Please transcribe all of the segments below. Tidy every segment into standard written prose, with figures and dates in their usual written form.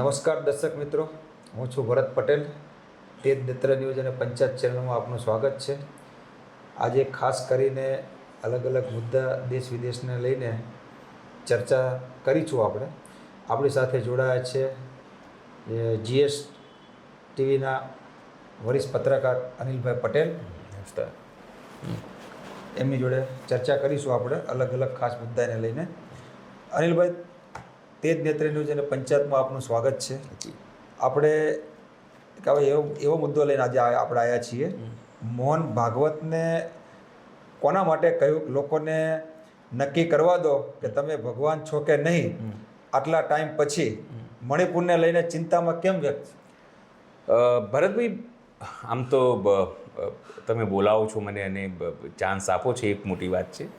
નમસ્કાર દર્શક મિત્રો, હું છું ભરત પટેલ. તેજ નેત્ર ન્યૂઝ અને પંચાયત ચેનલમાં આપનું સ્વાગત છે. આજે ખાસ કરીને અલગ અલગ મુદ્દા દેશ વિદેશને લઈને ચર્ચા કરીશું. આપણી સાથે જોડાયા છે જીએસ ટીવીના વરિષ્ઠ પત્રકાર અનિલભાઈ પટેલ. નમસ્કાર. એમની જોડે ચર્ચા કરીશું આપણે અલગ અલગ ખાસ મુદ્દાને લઈને. અનિલભાઈ, તેજ નેત્ર ન્યૂઝ અને પંચાયતમાં આપનું સ્વાગત છે. આપણે એવો મુદ્દો લઈને આજે આપણે આવ્યા છીએ. મોહન ભાગવતને કોના માટે કહ્યું લોકોને નક્કી કરવા દો કે તમે ભગવાન છો કે નહીં, આટલા ટાઈમ પછી મણિપુરને લઈને ચિંતામાં કેમ વ્યક્ત? ભરતભાઈ, આમ તો તમે બોલાવો છો મને અને ચાન્સ આપો છો, એક મોટી વાત છે.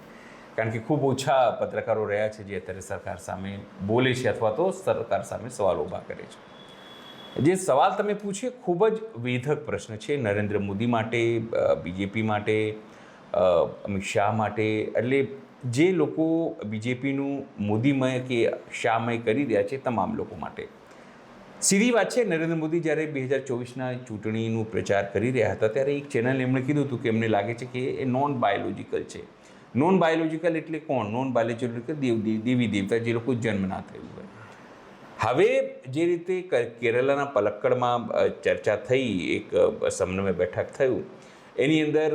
કારણ કે ખૂબ ઓછા પત્રકારો રહ્યા છે જે અત્યારે સરકાર સામે બોલે છે અથવા તો સરકાર સામે સવાલ ઊભા કરે છે. જે સવાલ તમે પૂછ્યો ખૂબ જ વેધક પ્રશ્ન છે નરેન્દ્ર મોદી માટે, બીજેપી માટે, અમિત શાહ માટે. એટલે જે લોકો બીજેપીનું મોદીમય કે શાહમય કરી રહ્યા છે તમામ લોકો માટે. સીધી વાત છે, નરેન્દ્ર મોદી જ્યારે 2024ના ચૂંટણીનું પ્રચાર કરી રહ્યા હતા ત્યારે એક ચેનલ એમણે કીધું હતું કે એમને લાગે છે કે એ નોન બાયોલોજિકલ છે. નોન બાયોલોજિકલ એટલે કોણ? નોન બાયોલોજિકલ દેવી દેવતા જે લોકો જન્મ ના થયું હોય. હવે જે રીતે કેરળના પલક્કડમાં ચર્ચા થઈ, એક સમન્વય બેઠક થયું, એની અંદર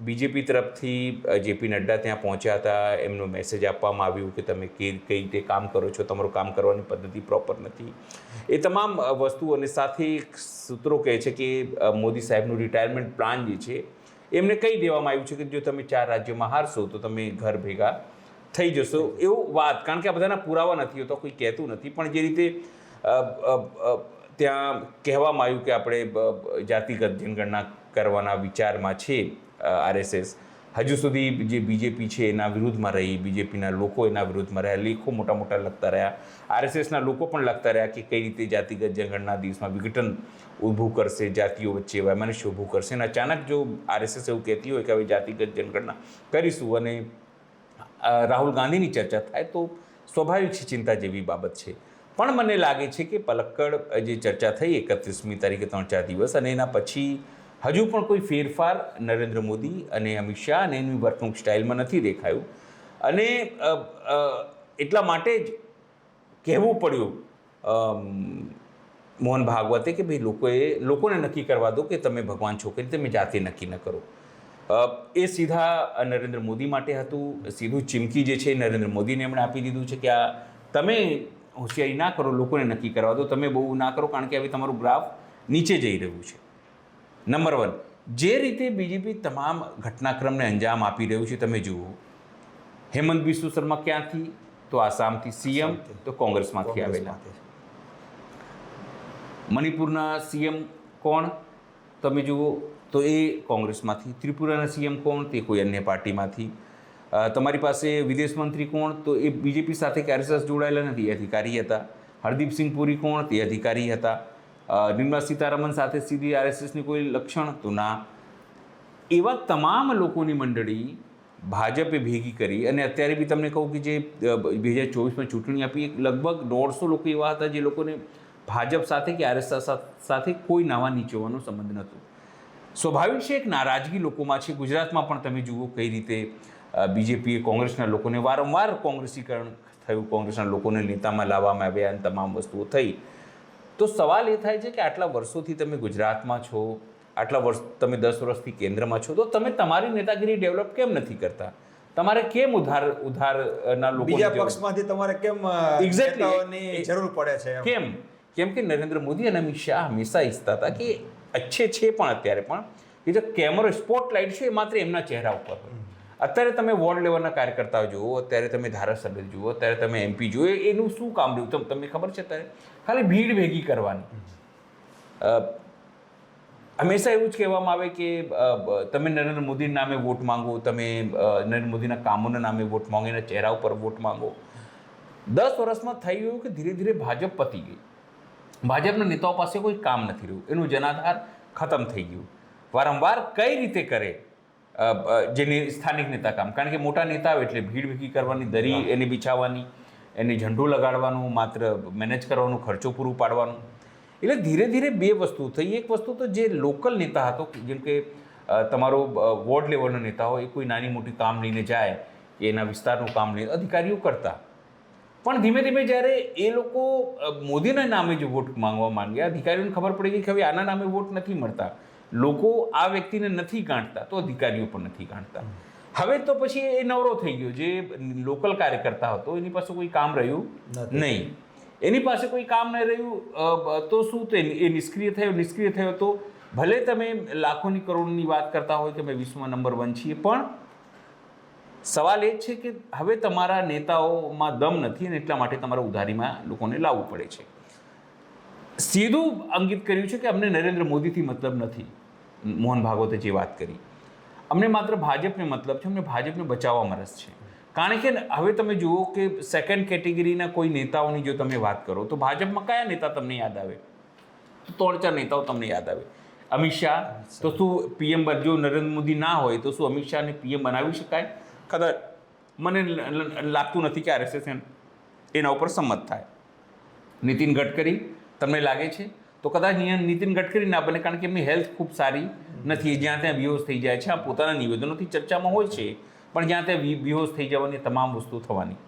બીજેપી તરફથી જેપી નડ્ડા ત્યાં પહોંચ્યા હતા. એમનો મેસેજ આપવામાં આવ્યું કે તમે કઈ રીતે કામ કરો છો, તમારું કામ કરવાની પદ્ધતિ પ્રોપર નથી. એ તમામ વસ્તુ અને સાથે સૂત્રો કહે છે કે મોદી સાહેબનું રિટાયરમેન્ટ પ્લાન જે છે એમને કહી દેવામાં આવ્યું છે કે જો તમે 4 રાજ્યોમાં હારશો તો તમે ઘર ભેગા થઈ જશો. એવું વાત, કારણ કે આ બધાના પુરાવા નથી હોતા, કોઈ કહેતું નથી. પણ જે રીતે ત્યાં કહેવામાં આવ્યું કે આપણે જાતિગત જનગણના કરવાના વિચારમાં છે આરએસએસ, હજુ સુધી જે બીજેપી છે એના વિરુદ્ધમાં રહી, બીજેપીના લોકો એના વિરુદ્ધમાં રહ્યા, લેખો મોટા મોટા લખતા રહ્યા, આરએસએસના લોકો પણ લખતા રહ્યા કે કઈ રીતે જાતિગત જનગણના દિવસમાં વિઘટન ઊભું કરશે, જાતિઓ વચ્ચે વૈમનસ્ય ઊભું કરશે. અને અચાનક જો આરએસએસ એવું કહેતી હોય કે હવે જાતિગત જનગણના કરીશું અને રાહુલ ગાંધીની ચર્ચા થાય તો સ્વાભાવિક છે, ચિંતા જેવી બાબત છે. પણ મને લાગે છે કે પલક્કડ જે ચર્ચા થઈ 31મી તારીખે 3-4 દિવસ, અને એના પછી હજુ પણ કોઈ ફેરફાર નરેન્દ્ર મોદી અને અમિત શાહ અને એની વર્તણૂક સ્ટાઇલમાં નથી દેખાયું. અને એટલા માટે જ કહેવું પડ્યું મોહન ભાગવતે કે ભાઈ લોકોને નક્કી કરવા દો કે તમે ભગવાન છો કે તમે જાતે નક્કી ન કરો. એ સીધા નરેન્દ્ર મોદી માટે હતું. સીધું ચીમકી જે છે નરેન્દ્ર મોદીને એમણે આપી દીધું છે કે આ તમે હોશિયારી ના કરો, લોકોને નક્કી કરવા દો, તમે બહુ ના કરો, કારણ કે હવે તમારું ગ્રાફ નીચે જઈ રહ્યું છે. નંબર 1, જે રીતે બીજેપી તમામ ઘટનાક્રમને અંજામ આપી રહ્યું છે તમે જુઓ. હેમંત બિસ્વ શર્મા ક્યાંથી? તો આસામથી સીએમ, તો કોંગ્રેસમાંથી આવેલા. મણિપુરના સીએમ કોણ? તમે જુઓ તો એ કોંગ્રેસમાંથી. ત્રિપુરાના સીએમ કોણ? તે કોઈ અન્ય પાર્ટીમાંથી. તમારી પાસે વિદેશ મંત્રી કોણ? તો એ બીજેપી સાથે કે આરએસએસ જોડાયેલા નથી, એ અધિકારી હતા. હરદીપસિંહ પુરી કોણ? તે અધિકારી હતા. નિર્મલા સીતારમણ સાથે સીધી આરએસએસની કોઈ લક્ષણ? તો ના. એવા તમામ લોકોની મંડળી ભાજપે ભેગી કરી. અને અત્યારે બી તમને કહું કે જે 2024માં ચૂંટણી આપી, લગભગ 150 લોકો એવા હતા જે લોકોને ભાજપ સાથે કે આરએસએસ સાથે કોઈ નાવા નીચોવાનો સંબંધ નહોતો. સ્વાભાવિક છે, એક નારાજગી લોકોમાં છે. ગુજરાતમાં પણ તમે જુઓ કઈ રીતે બીજેપીએ કોંગ્રેસના લોકોને વારંવાર કોંગ્રેસીકરણ થયું, કોંગ્રેસના લોકોને નેતામાં લાવવામાં આવ્યા અને તમામ વસ્તુઓ થઈ. તો સવાલ એ થાય છે કે આટલા વર્ષોથી તમે ગુજરાતમાં છો, આટલા વર્ષ તમે 10 વર્ષથી કેન્દ્રમાં છો, તો તમે તમારી નેતાગીરી ડેવલપ કેમ નથી કરતા? તમારે કેમ ઉધારના લોકો બીજા પક્ષમાંથી તમારે કેમ એક્ઝેક્ટલી જરૂર પડે છે? કેમ કે નરેન્દ્ર મોદી અને અમિત શાહ હંમેશા ઈચ્છતા હતા કે અચ્છે છે પણ અત્યારે પણ કે જે કેમેરો સ્પોટલાઇટ છે એ માત્ર એમના ચહેરા ઉપર હોય. અત્યારે તમે વોર્ડ લેવલના કાર્યકર્તાઓ જુઓ, અત્યારે તમે ધારાસભ્ય જુઓ, અત્યારે તમે એમપી જુઓ, એનું શું કામ રહ્યું તમને ખબર છે? અત્યારે ખાલી ભીડ ભેગી કરવાની. હંમેશા એવું જ કહેવામાં આવે કે તમે નરેન્દ્ર મોદીના નામે વોટ માંગો, તમે નરેન્દ્ર મોદીના કામોના નામે વોટ માંગો, એના ચહેરા ઉપર વોટ માંગો. 10 વર્ષમાં થઈ ગયું કે ધીરે ધીરે ભાજપ પતી ગઈ. ભાજપના નેતાઓ પાસે કોઈ કામ નથી રહ્યું, એનું જનાધાર ખતમ થઈ ગયું. વારંવાર કઈ રીતે કરે જે સ્થાનિક નેતા કામ? કારણ કે મોટા નેતા આવે એટલે ભીડ ભેગી કરવાની, દરી એને બિછાવવાની, એને ઝંડો લગાડવાનું, માત્ર મેનેજ કરવાનું, ખર્ચો પૂરું પાડવાનું. એટલે ધીરે ધીરે બે વસ્તુ થઈ. એક વસ્તુ તો જે લોકલ નેતા હતો, જેમ કે તમારો વોર્ડ લેવલનો નેતા હોય, એ કોઈ નાની મોટી કામ લઈને જાય, એના વિસ્તારનું કામ લઈને અધિકારીઓ કરતા. પણ ધીમે ધીમે જ્યારે એ લોકો મોદીના નામે જો વોટ માંગવા માંગ્યા, અધિકારીઓને ખબર પડી ગઈ કે હવે આના નામે વોટ નથી મળતા, લોકો આ વ્યક્તિને નથી ગાંઠતા, તો અધિકારીઓ પણ નથી ગાંઠતા. હવે તો પછી એ નવરો થઈ ગયો. જે લોકલ કાર્યકર્તા હતો એની પાસે કોઈ કામ રહ્યું નહીં. એની પાસે કોઈ કામ નહીં રહ્યું તો શું? તો એ નિષ્ક્રિય થયો. તો ભલે તમે લાખોની કરોડોની વાત કરતા હોય કે અમે વિશ્વમાં નંબર 1 છીએ, પણ સવાલ એ છે કે હવે તમારા નેતાઓમાં દમ નથી અને એટલા માટે તમારે ઉધારીમાં લોકોને લાવવું પડે છે. સીધું અંકિત કર્યું છે કે અમને નરેન્દ્ર મોદીથી મતલબ નથી. મોહન ભાગવતે જે વાત કરી, અમને માત્ર ભાજપને મતલબ છે, અમને ભાજપને બચાવવામાં રસ છે. કારણ કે હવે તમે જુઓ કે સેકન્ડ કેટેગરીના કોઈ નેતાઓની જો તમે વાત કરો તો ભાજપમાં કયા નેતા તમને યાદ આવે? તો 3-4 નેતાઓ તમને યાદ આવે. અમિત શાહ. તો શું પીએમ? જો નરેન્દ્ર મોદી ના હોય તો શું અમિત શાહને પીએમ બનાવી શકાય? કદાચ મને લાગતું નથી કે આરએસએસ એના ઉપર સંમત થાય. નીતિન ગડકરી તમને લાગે છે? તો કદાચ નીતિન ગડકરી ના બને, કારણ કે એમની હેલ્થ ખૂબ સારી નથી. જ્યાં ત્યાં બેહોશ થઈ જાય છે. આ પોતાના નિવેદનોથી ચર્ચામાં હોય છે, પણ જ્યાં ત્યાં બેહોશ થઈ જવાની તમામ વસ્તુ થવાની.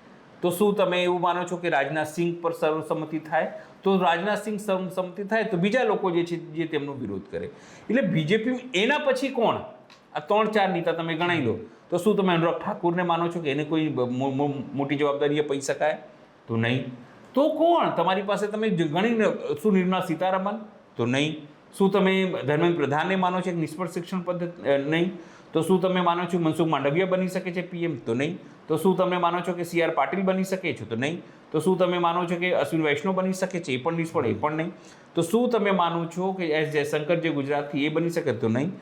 તો શું તમે એવું માનો છો કે રાજનાથ સિંહ પર સર્વસંમતિ થાય? તો રાજનાથ સિંહ સર્વસંમતિ થાય તો બીજા લોકો જે છે જે તેમનો વિરોધ કરે. એટલે બીજેપી એના પછી કોણ? આ 3-4 નેતા તમે ગણાવી લો. તો શું તમે અનુરાગ ઠાકુરને માનો છો કે એને કોઈ મોટી જવાબદારી અપાઈ શકાય? તો નહીં. તો કોણ તમારી પાસે તમે ગણીને? શું નિર્મલા સીતારામન? તો નહીં. શું તમે ધર્મેન્દ્ર પ્રધાનને માનો છો કે નિષ્ફળ શિક્ષણ પદ્ધતિ? નહીં. તો શું તમે માનો છો મનસુખ માંડવિયા બની શકે છે પીએમ? તો નહીં. તો શું તમે માનો છો કે CR પાટીલ બની શકે છે? તો નહીં. તો શું તમે માનો છો કે અશ્વિન વૈષ્ણવ બની શકે છે? એ પણ નિષ્ફળ, એ પણ નહીં. તો શું તમે માનો છો કે એસ જયશંકર જે ગુજરાતથી એ બની શકે? તો નહીં.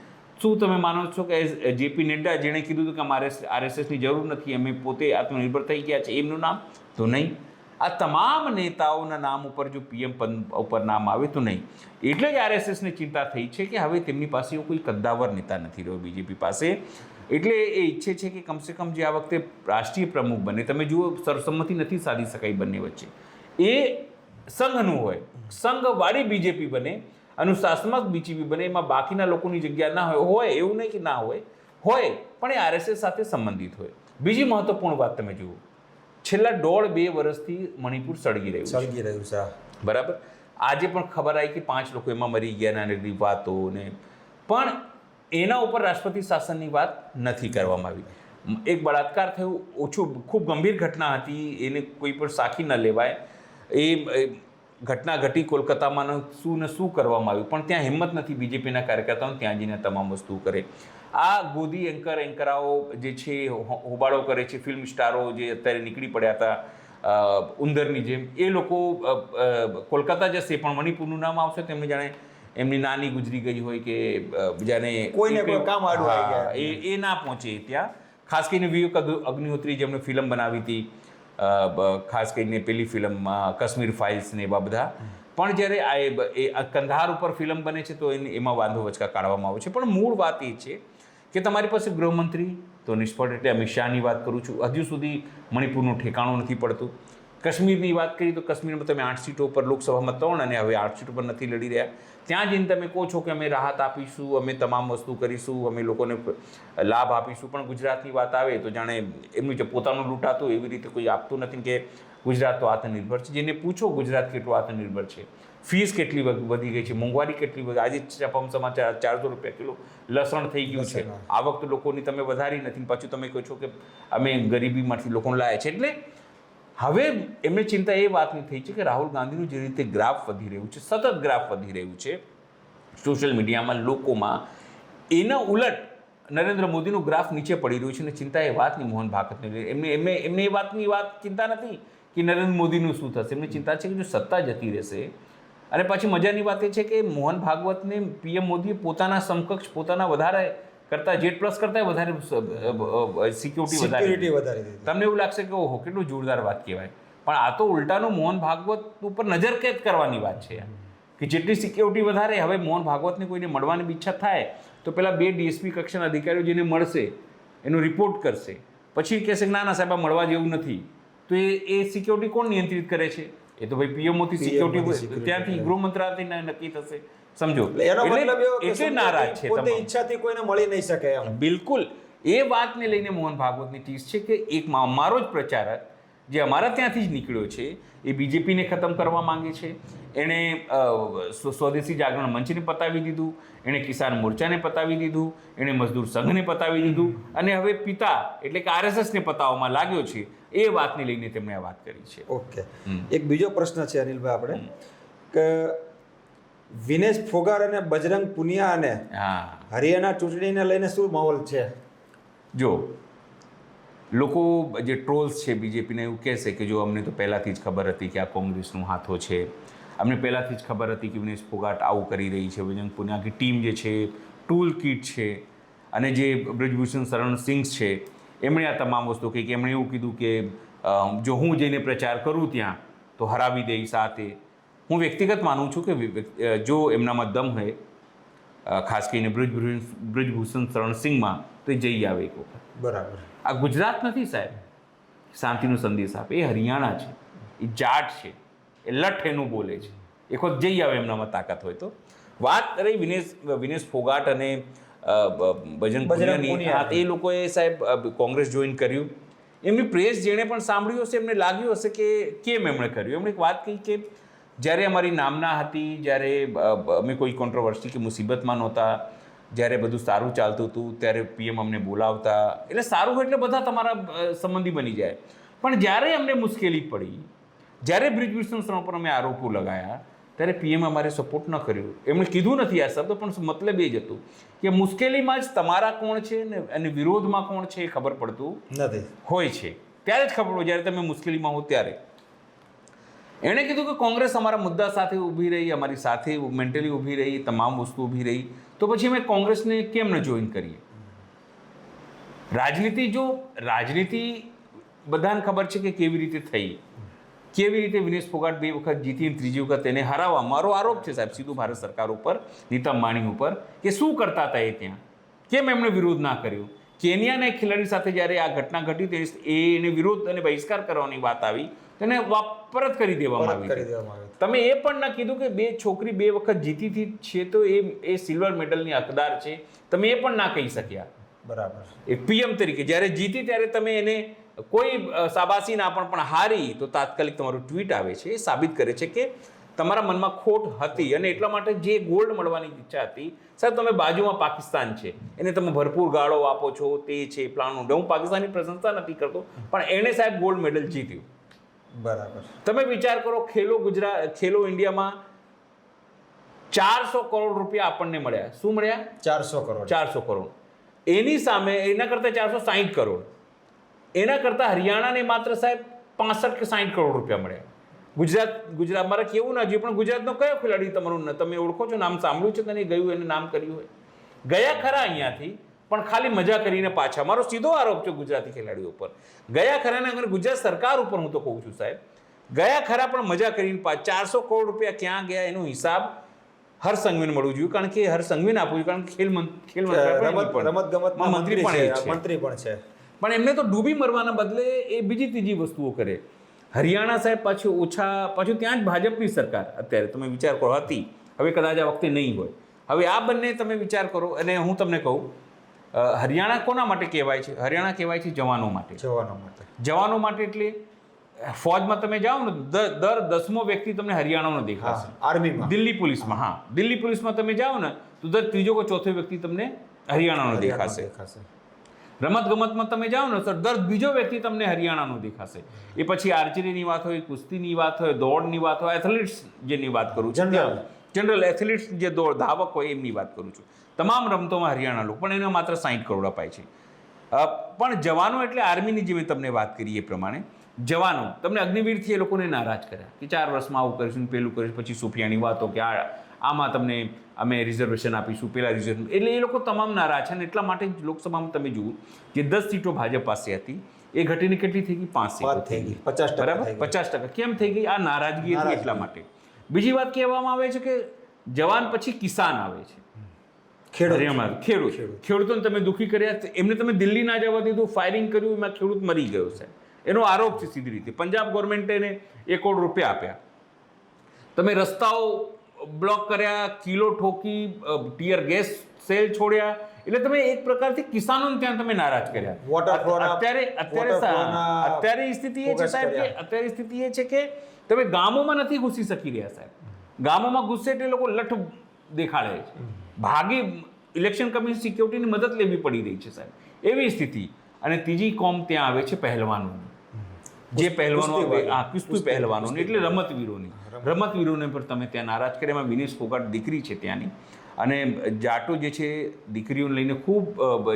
શું તમે માનો છો કે JP નડ્ડા જેણે કીધું હતું કે અમારે RSSની જરૂર નથી, અમે પોતે આત્મનિર્ભર થઈ ગયા છે, એમનું નામ? તો નહીં. આ તમામ નેતાઓના નામ ઉપર જો પીએમ પદ ઉપર નામ આવે તો નહીં. એટલે જ RSSને ચિંતા થઈ છે કે હવે તેમની પાસે કોઈ કદ્દાવર નેતા નથી રહ્યો બીજેપી પાસે. એટલે એ ઈચ્છે છે કે કમસે કમ જે આ વખતે રાષ્ટ્રીય પ્રમુખ બને, તમે જુઓ સર્વસંમતિ નથી સાધી શકાય બંને વચ્ચે, એ સંઘનું હોય, સંઘવાળી બીજેપી બને, અનુશાસનાત્મક બીજેપી બને, એમાં બાકીના લોકોની જગ્યા ના હોય એવું નહીં કે ના હોય પણ એ RSS સાથે સંબંધિત હોય. બીજી મહત્વપૂર્ણ વાત તમે જુઓ, છેલ્લા 1.5-2 વર્ષથી મણિપુર સળગી રહ્યું છે. બરાબર. આજે પણ ખબર આવી કે 5 લોકો એમાં મરી ગયા નાની વાતો ને, પણ એના ઉપર રાષ્ટ્રપતિ શાસનની વાત નથી કરવામાં આવી. એક બળાત્કાર થયું, ખૂબ ગંભીર ઘટના હતી, એને કોઈ પણ સાખી ન લેવાય. એ ઘટના ઘટી કોલકાતામાં, શું કરવામાં આવ્યું, પણ ત્યાં હિંમત નથી બીજેપીના કાર્યકર્તાઓને ત્યાં જઈને તમામ વસ્તુ કરે. આ ગોદી એન્કરાઓ જે છે હોબાળો કરે છે, ફિલ્મ સ્ટારો જે અત્યારે નીકળી પડ્યા હતા ઉંદરની જેમ, એ લોકો કોલકાતા જશે પણ મણિપુરનું નામ આવશે તેમને જાણે એમની નાની ગુજરી ગઈ હોય કે જાણે કોઈને કોઈ કામ આડું આવી ગયા, એ ના પહોંચે ત્યાં. ખાસ કરીને વિવેક અગ્નિહોત્રી જેમણે ફિલ્મ બનાવી હતી, ખાસ કરીને પેલી ફિલ્મમાં કાશ્મીર ફાઇલ્સ ને એવા બધા, પણ જ્યારે આ કંધાર ઉપર ફિલ્મ બને છે તો એમાં વાંધો વચકા કાઢવામાં આવે છે. પણ મૂળ વાત એ છે કે તમારી પાસે ગૃહમંત્રી તો નિષ્ફળ, એટલે અમિત શાહની વાત કરું છું, હજુ સુધી મણિપુરનું ઠેકાણું નથી પડતું. કાશ્મીરની વાત કરી તો કાશ્મીરમાં તમે 8 સીટો પર લોકસભામાં 3 અને હવે 8 સીટો પર નથી લડી રહ્યા. ત્યાં જઈને તમે કહો છો કે અમે રાહત આપીશું, અમે તમામ વસ્તુ કરીશું, અમે લોકોને લાભ આપીશું, પણ ગુજરાતની વાત આવે તો જાણે એમનું જે પોતાનું લૂંટાતું એવી રીતે કોઈ આપતું નથી કે ગુજરાત તો આત્મનિર્ભર છે. જેને પૂછો ગુજરાત કેટલું આત્મનિર્ભર છે, ફીસ કેટલી વધી ગઈ છે, મોંઘવારી કેટલી વધી. આજે છાપામાં સમાચાર 400 રૂપિયા કિલો લસણ થઈ ગયું છે. આવક તો લોકોની તમે વધારી નથી, પાછું તમે કહો છો કે અમે ગરીબીમાંથી લોકોને લાયા છે. એટલે હવે એમને ચિંતા એ વાતની થઈ છે કે રાહુલ ગાંધીનું જે રીતે ગ્રાફ વધી રહ્યું છે, સતત ગ્રાફ વધી રહ્યું છે સોશિયલ મીડિયામાં, લોકોમાં, એના ઉલટ નરેન્દ્ર મોદીનું ગ્રાફ નીચે પડી રહ્યું છે. અને ચિંતા એ વાતની મોહન ભાગવતને એમને એ વાતની ચિંતા નથી કે નરેન્દ્ર મોદીનું શું થશે. એમની ચિંતા છે કે જો સત્તા જતી રહેશે. અને પછી મજાની વાત એ છે કે મોહન ભાગવતને પીએમ મોદીએ પોતાના સમકક્ષ, પોતાના વધારે કરતાં Z+ કરતાં વધારે સિક્યોરિટી વધારી. તમને એવું લાગશે કે ઓહો કેટલું જોરદાર વાત કહેવાય, પણ આ તો ઉલટાનું મોહન ભાગવત ઉપર નજરકેદ કરવાની વાત છે કે જેટલી સિક્યોરિટી વધારે, હવે મોહન ભાગવતને કોઈને મળવાની ઈચ્છા થાય તો પેલા 2 DSP કક્ષાના અધિકારીઓ જેને મળશે એનો રિપોર્ટ કરશે, પછી કહેશે કે ના સાહેબ આ મળવા જેવું નથી, તો એ સિક્યોરિટી કોણ નિયંત્રિત કરે છે? એ તો ભાઈ પીએમઓથી સિક્યોરિટી ત્યાંથી ગૃહ મંત્રાલયથી નક્કી થશે. સમજો એનો મતલબ એવો કે એટલે નારાજ છે પોતે ઈચ્છાથી કોઈને મળી નહીં શકે એમ. બિલકુલ એ વાતને લઈને મોહન ભાગવતની ટીસ છે કે એક અમારો જ પ્રચારક જે અમારા ત્યાંથી જ નીકળ્યો છે એ બીજેપીને ખતમ કરવા માંગે છે. એણે સ્વદેશી જાગરણ મંચને પતાવી દીધું, એણે કિસાન મોરચાને પતાવી દીધું, એણે મજદૂર સંઘને પતાવી દીધું અને હવે પિતા એટલે કે આરએસએસને પતાવવામાં લાગ્યો છે. એ વાતને લઈને તેમણે આ વાત કરી છે. ઓકે, એક બીજો પ્રશ્ન છે અનિલભાઈ આપણે કે વિનેશ ફોગાટ અને બજરંગ પુનિયા અને હરિયાણા ચૂંટણીને લઈને શું માહોલ છે? જો લોકો જે ટ્રોલ્સ છે બીજેપીને એવું કહેશે કે જો અમને તો પહેલાંથી જ ખબર હતી કે આ કોંગ્રેસનું હાથો છે, અમને પહેલાંથી જ ખબર હતી કે વિનેશ ફોગાટ આવું કરી રહી છે, બજરંગ પુનિયાની ટીમ જે છે ટૂલ કિટ છે, અને જે બ્રજભૂષણ શરણ સિંઘ છે એમણે આ તમામ વસ્તુ કહી કે એમણે એવું કીધું કે જો હું જઈને પ્રચાર કરું ત્યાં તો હરાવી દઈ સાથે. હું વ્યક્તિગત માનું છું કે જો એમનામાં દમ હોય, ખાસ કરીને બ્રજભૂષણ શરણ સિંહમાં, તો એ જઈ આવે એક વખત. બરાબર. આ ગુજરાત નથી સાહેબ શાંતિનો સંદેશ આપે, એ હરિયાણા છે, એ જાટ છે, એ લઠ એનું બોલે છે. એક વખત જઈ આવે એમનામાં તાકાત હોય તો. વાત રહી વિનેશ ફોગાટ અને બજરંગ પુનિયાની, એ લોકોએ સાહેબ કોંગ્રેસ જોઈન કર્યું. એમની પ્રેસ જેણે પણ સાંભળ્યું હશે એમને લાગ્યું હશે કે કેમ એમણે કર્યું. એમણે એક વાત કહી કે જ્યારે અમારી નામના હતી, જ્યારે અમે કોઈ કોન્ટ્રોવર્સી કે મુસીબતમાં નહોતા, જ્યારે બધું સારું ચાલતું હતું ત્યારે પીએમ અમને બોલાવતા, એટલે સારું હોય એટલે બધા તમારા સંબંધી બની જાય. પણ જ્યારે અમને મુશ્કેલી પડી, જ્યારે બ્રિજભૂષણ શરણ પર અમે આરોપો લગાયા, ત્યારે પીએમ અમારે સપોર્ટ ન કર્યો. એમણે કીધું નથી આ શબ્દ, પણ મતલબ એ જ હતું કે મુશ્કેલીમાં જ તમારા કોણ છે અને વિરોધમાં કોણ છે એ ખબર પડતું નથી હોય છે. ત્યારે જ ખબર હોય જ્યારે તમે મુશ્કેલીમાં હો ત્યારે. એણે કીધું કે કોંગ્રેસ અમારા મુદ્દા સાથે ઊભી રહી, અમારી સાથે મેન્ટલી ઊભી રહી, તમામ વસ્તુ ઊભી રહી, તો પછી અમે કોંગ્રેસને કેમ ન જોઈન કરીએ? રાજનીતિ બધાને ખબર છે કે કેવી રીતે થઈ, કેવી રીતે વિનેશ ફોગાટ 2 વખત જીતી અને ત્રીજી વખત તેને હરાવવા. મારો આરોપ છે સાહેબ સીધું ભારત સરકાર ઉપર, નીતા અંબાણી ઉપર, કે શું કરતા હતા એ ત્યાં, કેમ એમણે વિરોધ ના કર્યો? કેન્યાના એક ખેલાડી સાથે જ્યારે આ ઘટના ઘટી એને વિરોધ અને બહિષ્કાર કરવાની વાત આવી, તેને પરત કરી દેવામાં આવી. તમે એ પણ ના કીધું કે છોકરી 2 વખત જીતી છે તો એ સિલ્વર મેડલની હકદાર છે, તમે એ પણ ના કહી શક્યા. બરાબર. એક પીએમ તરીકે જ્યારે જીતી ત્યારે તમે એને કોઈ શાબાશી ના પણ હારી તો તાત્કાલિક તમારું ટ્વીટ આવે છે, એ સાબિત કરે છે કે તમારા મનમાં ખોટ હતી અને એટલા માટે જે ગોલ્ડ મળવાની ઈચ્છા હતી, સાહેબ તમે બાજુમાં પાકિસ્તાન છે એને તમે ભરપૂર ગાળો આપો છો, તે છે પ્લાનનું. હું પાકિસ્તાનની પ્રશંસા નથી કરતો, પણ એણે સાહેબ ગોલ્ડ મેડલ જીત્યું. બરાબર. તમે વિચાર કરો, ખેલો ઇન્ડિયામાં 400 કરોડ રૂપિયા આપણને મળ્યા. શું મળ્યા? 400 કરોડ. એની સામે એના કરતાં 460 કરોડ. એના કરતાં હરિયાણાને માત્ર સાહેબ 65 કે 60 કરોડ રૂપિયા મળ્યા. ગુજરાત મારે કેવું ના જોઈએ, પણ ગુજરાતનો કયો ખેલાડી તમારું તમે ઓળખો છો, નામ સાંભળ્યું છે તને, ગયું એને નામ કર્યું હોય? ગયા ખરા અહીંયાથી, પણ ખાલી મજા કરીને પાછા. મારો સીધો આરોપ છે ગુજરાતી ખેલાડીઓ પર. ગયા ખરા ને ગુજરાત સરકાર ઉપર હું તો કહું છું સાહેબ, ગયા ખરા પણ મજા કરીને પાછા. 400 કરોડ રૂપિયા ક્યાં ગયા એનો હિસાબ હર્ષ સંઘવીને મળવું જોઈએ, કારણ કે હર્ષ સંઘવીને આપવું જોઈએ, કારણ કે રમતગમતમાં મંત્રી પણ છે. પણ એમને તો ડૂબી મરવાના બદલે એ બીજી ત્રીજી વસ્તુઓ કરે. હરિયાણા સાહેબ પાછું ત્યાં જ ભાજપની સરકાર અત્યારે તમે વિચાર કરો હતી, હવે કદાચ આ વખતે નહીં હોય. હવે આ બંને તમે વિચાર કરો, અને હું તમને કહું હરિયાણા કોના માટે કહેવાય છે? હરિયાણા કહેવાય છે જવાનો માટે. જવાનો માટે એટલે ફોજમાં તમે જાઓ ને, દર 10મો વ્યક્તિ તમને હરિયાણાનો દેખાશે. આર્મીમાં, દિલ્હી પોલીસમાં, હા દિલ્હી પોલીસમાં તમે જાઓ ને તો દર 3જો કે 4થો વ્યક્તિ તમને હરિયાણાનો દેખાશે. રમતગમતમાં તમે જાઓ ને તો દર 2જો વ્યક્તિ તમને હરિયાણાનો દેખાશે. એ પછી આર્ચરીની વાત હોય, કુસ્તીની વાત હોય, દોડની વાત હોય, એથ્લેટિક્સ જેની વાત કરું છું, જનરલ એથ્લેટિક્સ જે ધાવક હોય એમની વાત કરું છું, તમામ રમતોમાં હરિયાણા લોકો, પણ એને માત્ર 60 કરોડ અપાય છે. પણ જવાનો એટલે આર્મીની જે મેં તમને વાત કરી એ પ્રમાણે જવાનો તમને અગ્નિવીરથી એ લોકોને નારાજ કર્યા કે 4 વર્ષમાં આવું કરીશું, પેલું કરીશું, પછી સુફિયાની વાતો કે આમાં તમને અમે રિઝર્વેશન આપીશું, પેલા રિઝર્વેશન, એટલે એ લોકો તમામ નારાજ છે. અને એટલા માટે જ લોકસભામાં તમે જુઓ કે 10 સીટો ભાજપ પાસે હતી, એ ઘટીને કેટલી થઈ ગઈ? 5 સીટો થઈ ગઈ. 50%. બરાબર, 50%. કેમ થઈ ગઈ? આ નારાજગી હતી એટલા માટે. બીજી વાત કહેવામાં આવે છે કે જવાન પછી કિસાન આવે છે. ખેડૂતોને તમે દુઃખી કર્યા, એમને તમે દિલ્હી ના જવા દીધું, ફાયરિંગ કર્યું, એમાં ખેડૂત મરી ગયો છે. એનો આરોપ છે સીધી રીતે. પંજાબ ગવર્મેન્ટે એને 1 કરોડ રૂપિયા આપ્યા. તમે રસ્તાઓ બ્લોક કર્યા, કિલો ઠોકી, ટીયર ગેસ સેલ છોડ્યા, એટલે તમે એક પ્રકારથી કિસાનોને ત્યાં તમે નારાજ કર્યા. અત્યારે સ્થિતિ એ છે સાહેબ કે તમે ગામોમાં નથી ઘૂસી શકી રહ્યા સાહેબ. ગામોમાં ઘૂસે એટલે લોકો લઠ દેખાડે છે, ભાગી ઇલેક્શન કમિશન સિક્યોરિટીની મદદ લેવી પડી રહી છે સાહેબ, એવી સ્થિતિ. અને ત્રીજી કોમ ત્યાં આવે છે પહેલવાનો, જે પહેલવાનો કુસ્તી પહેલવાનો એટલે રમતવીરોને પણ તમે ત્યાં નારાજ કર્યા. એમાં વિનેશ ફોગાટ દીકરી છે ત્યાંની, અને જાટો જે છે દીકરીઓને લઈને ખૂબ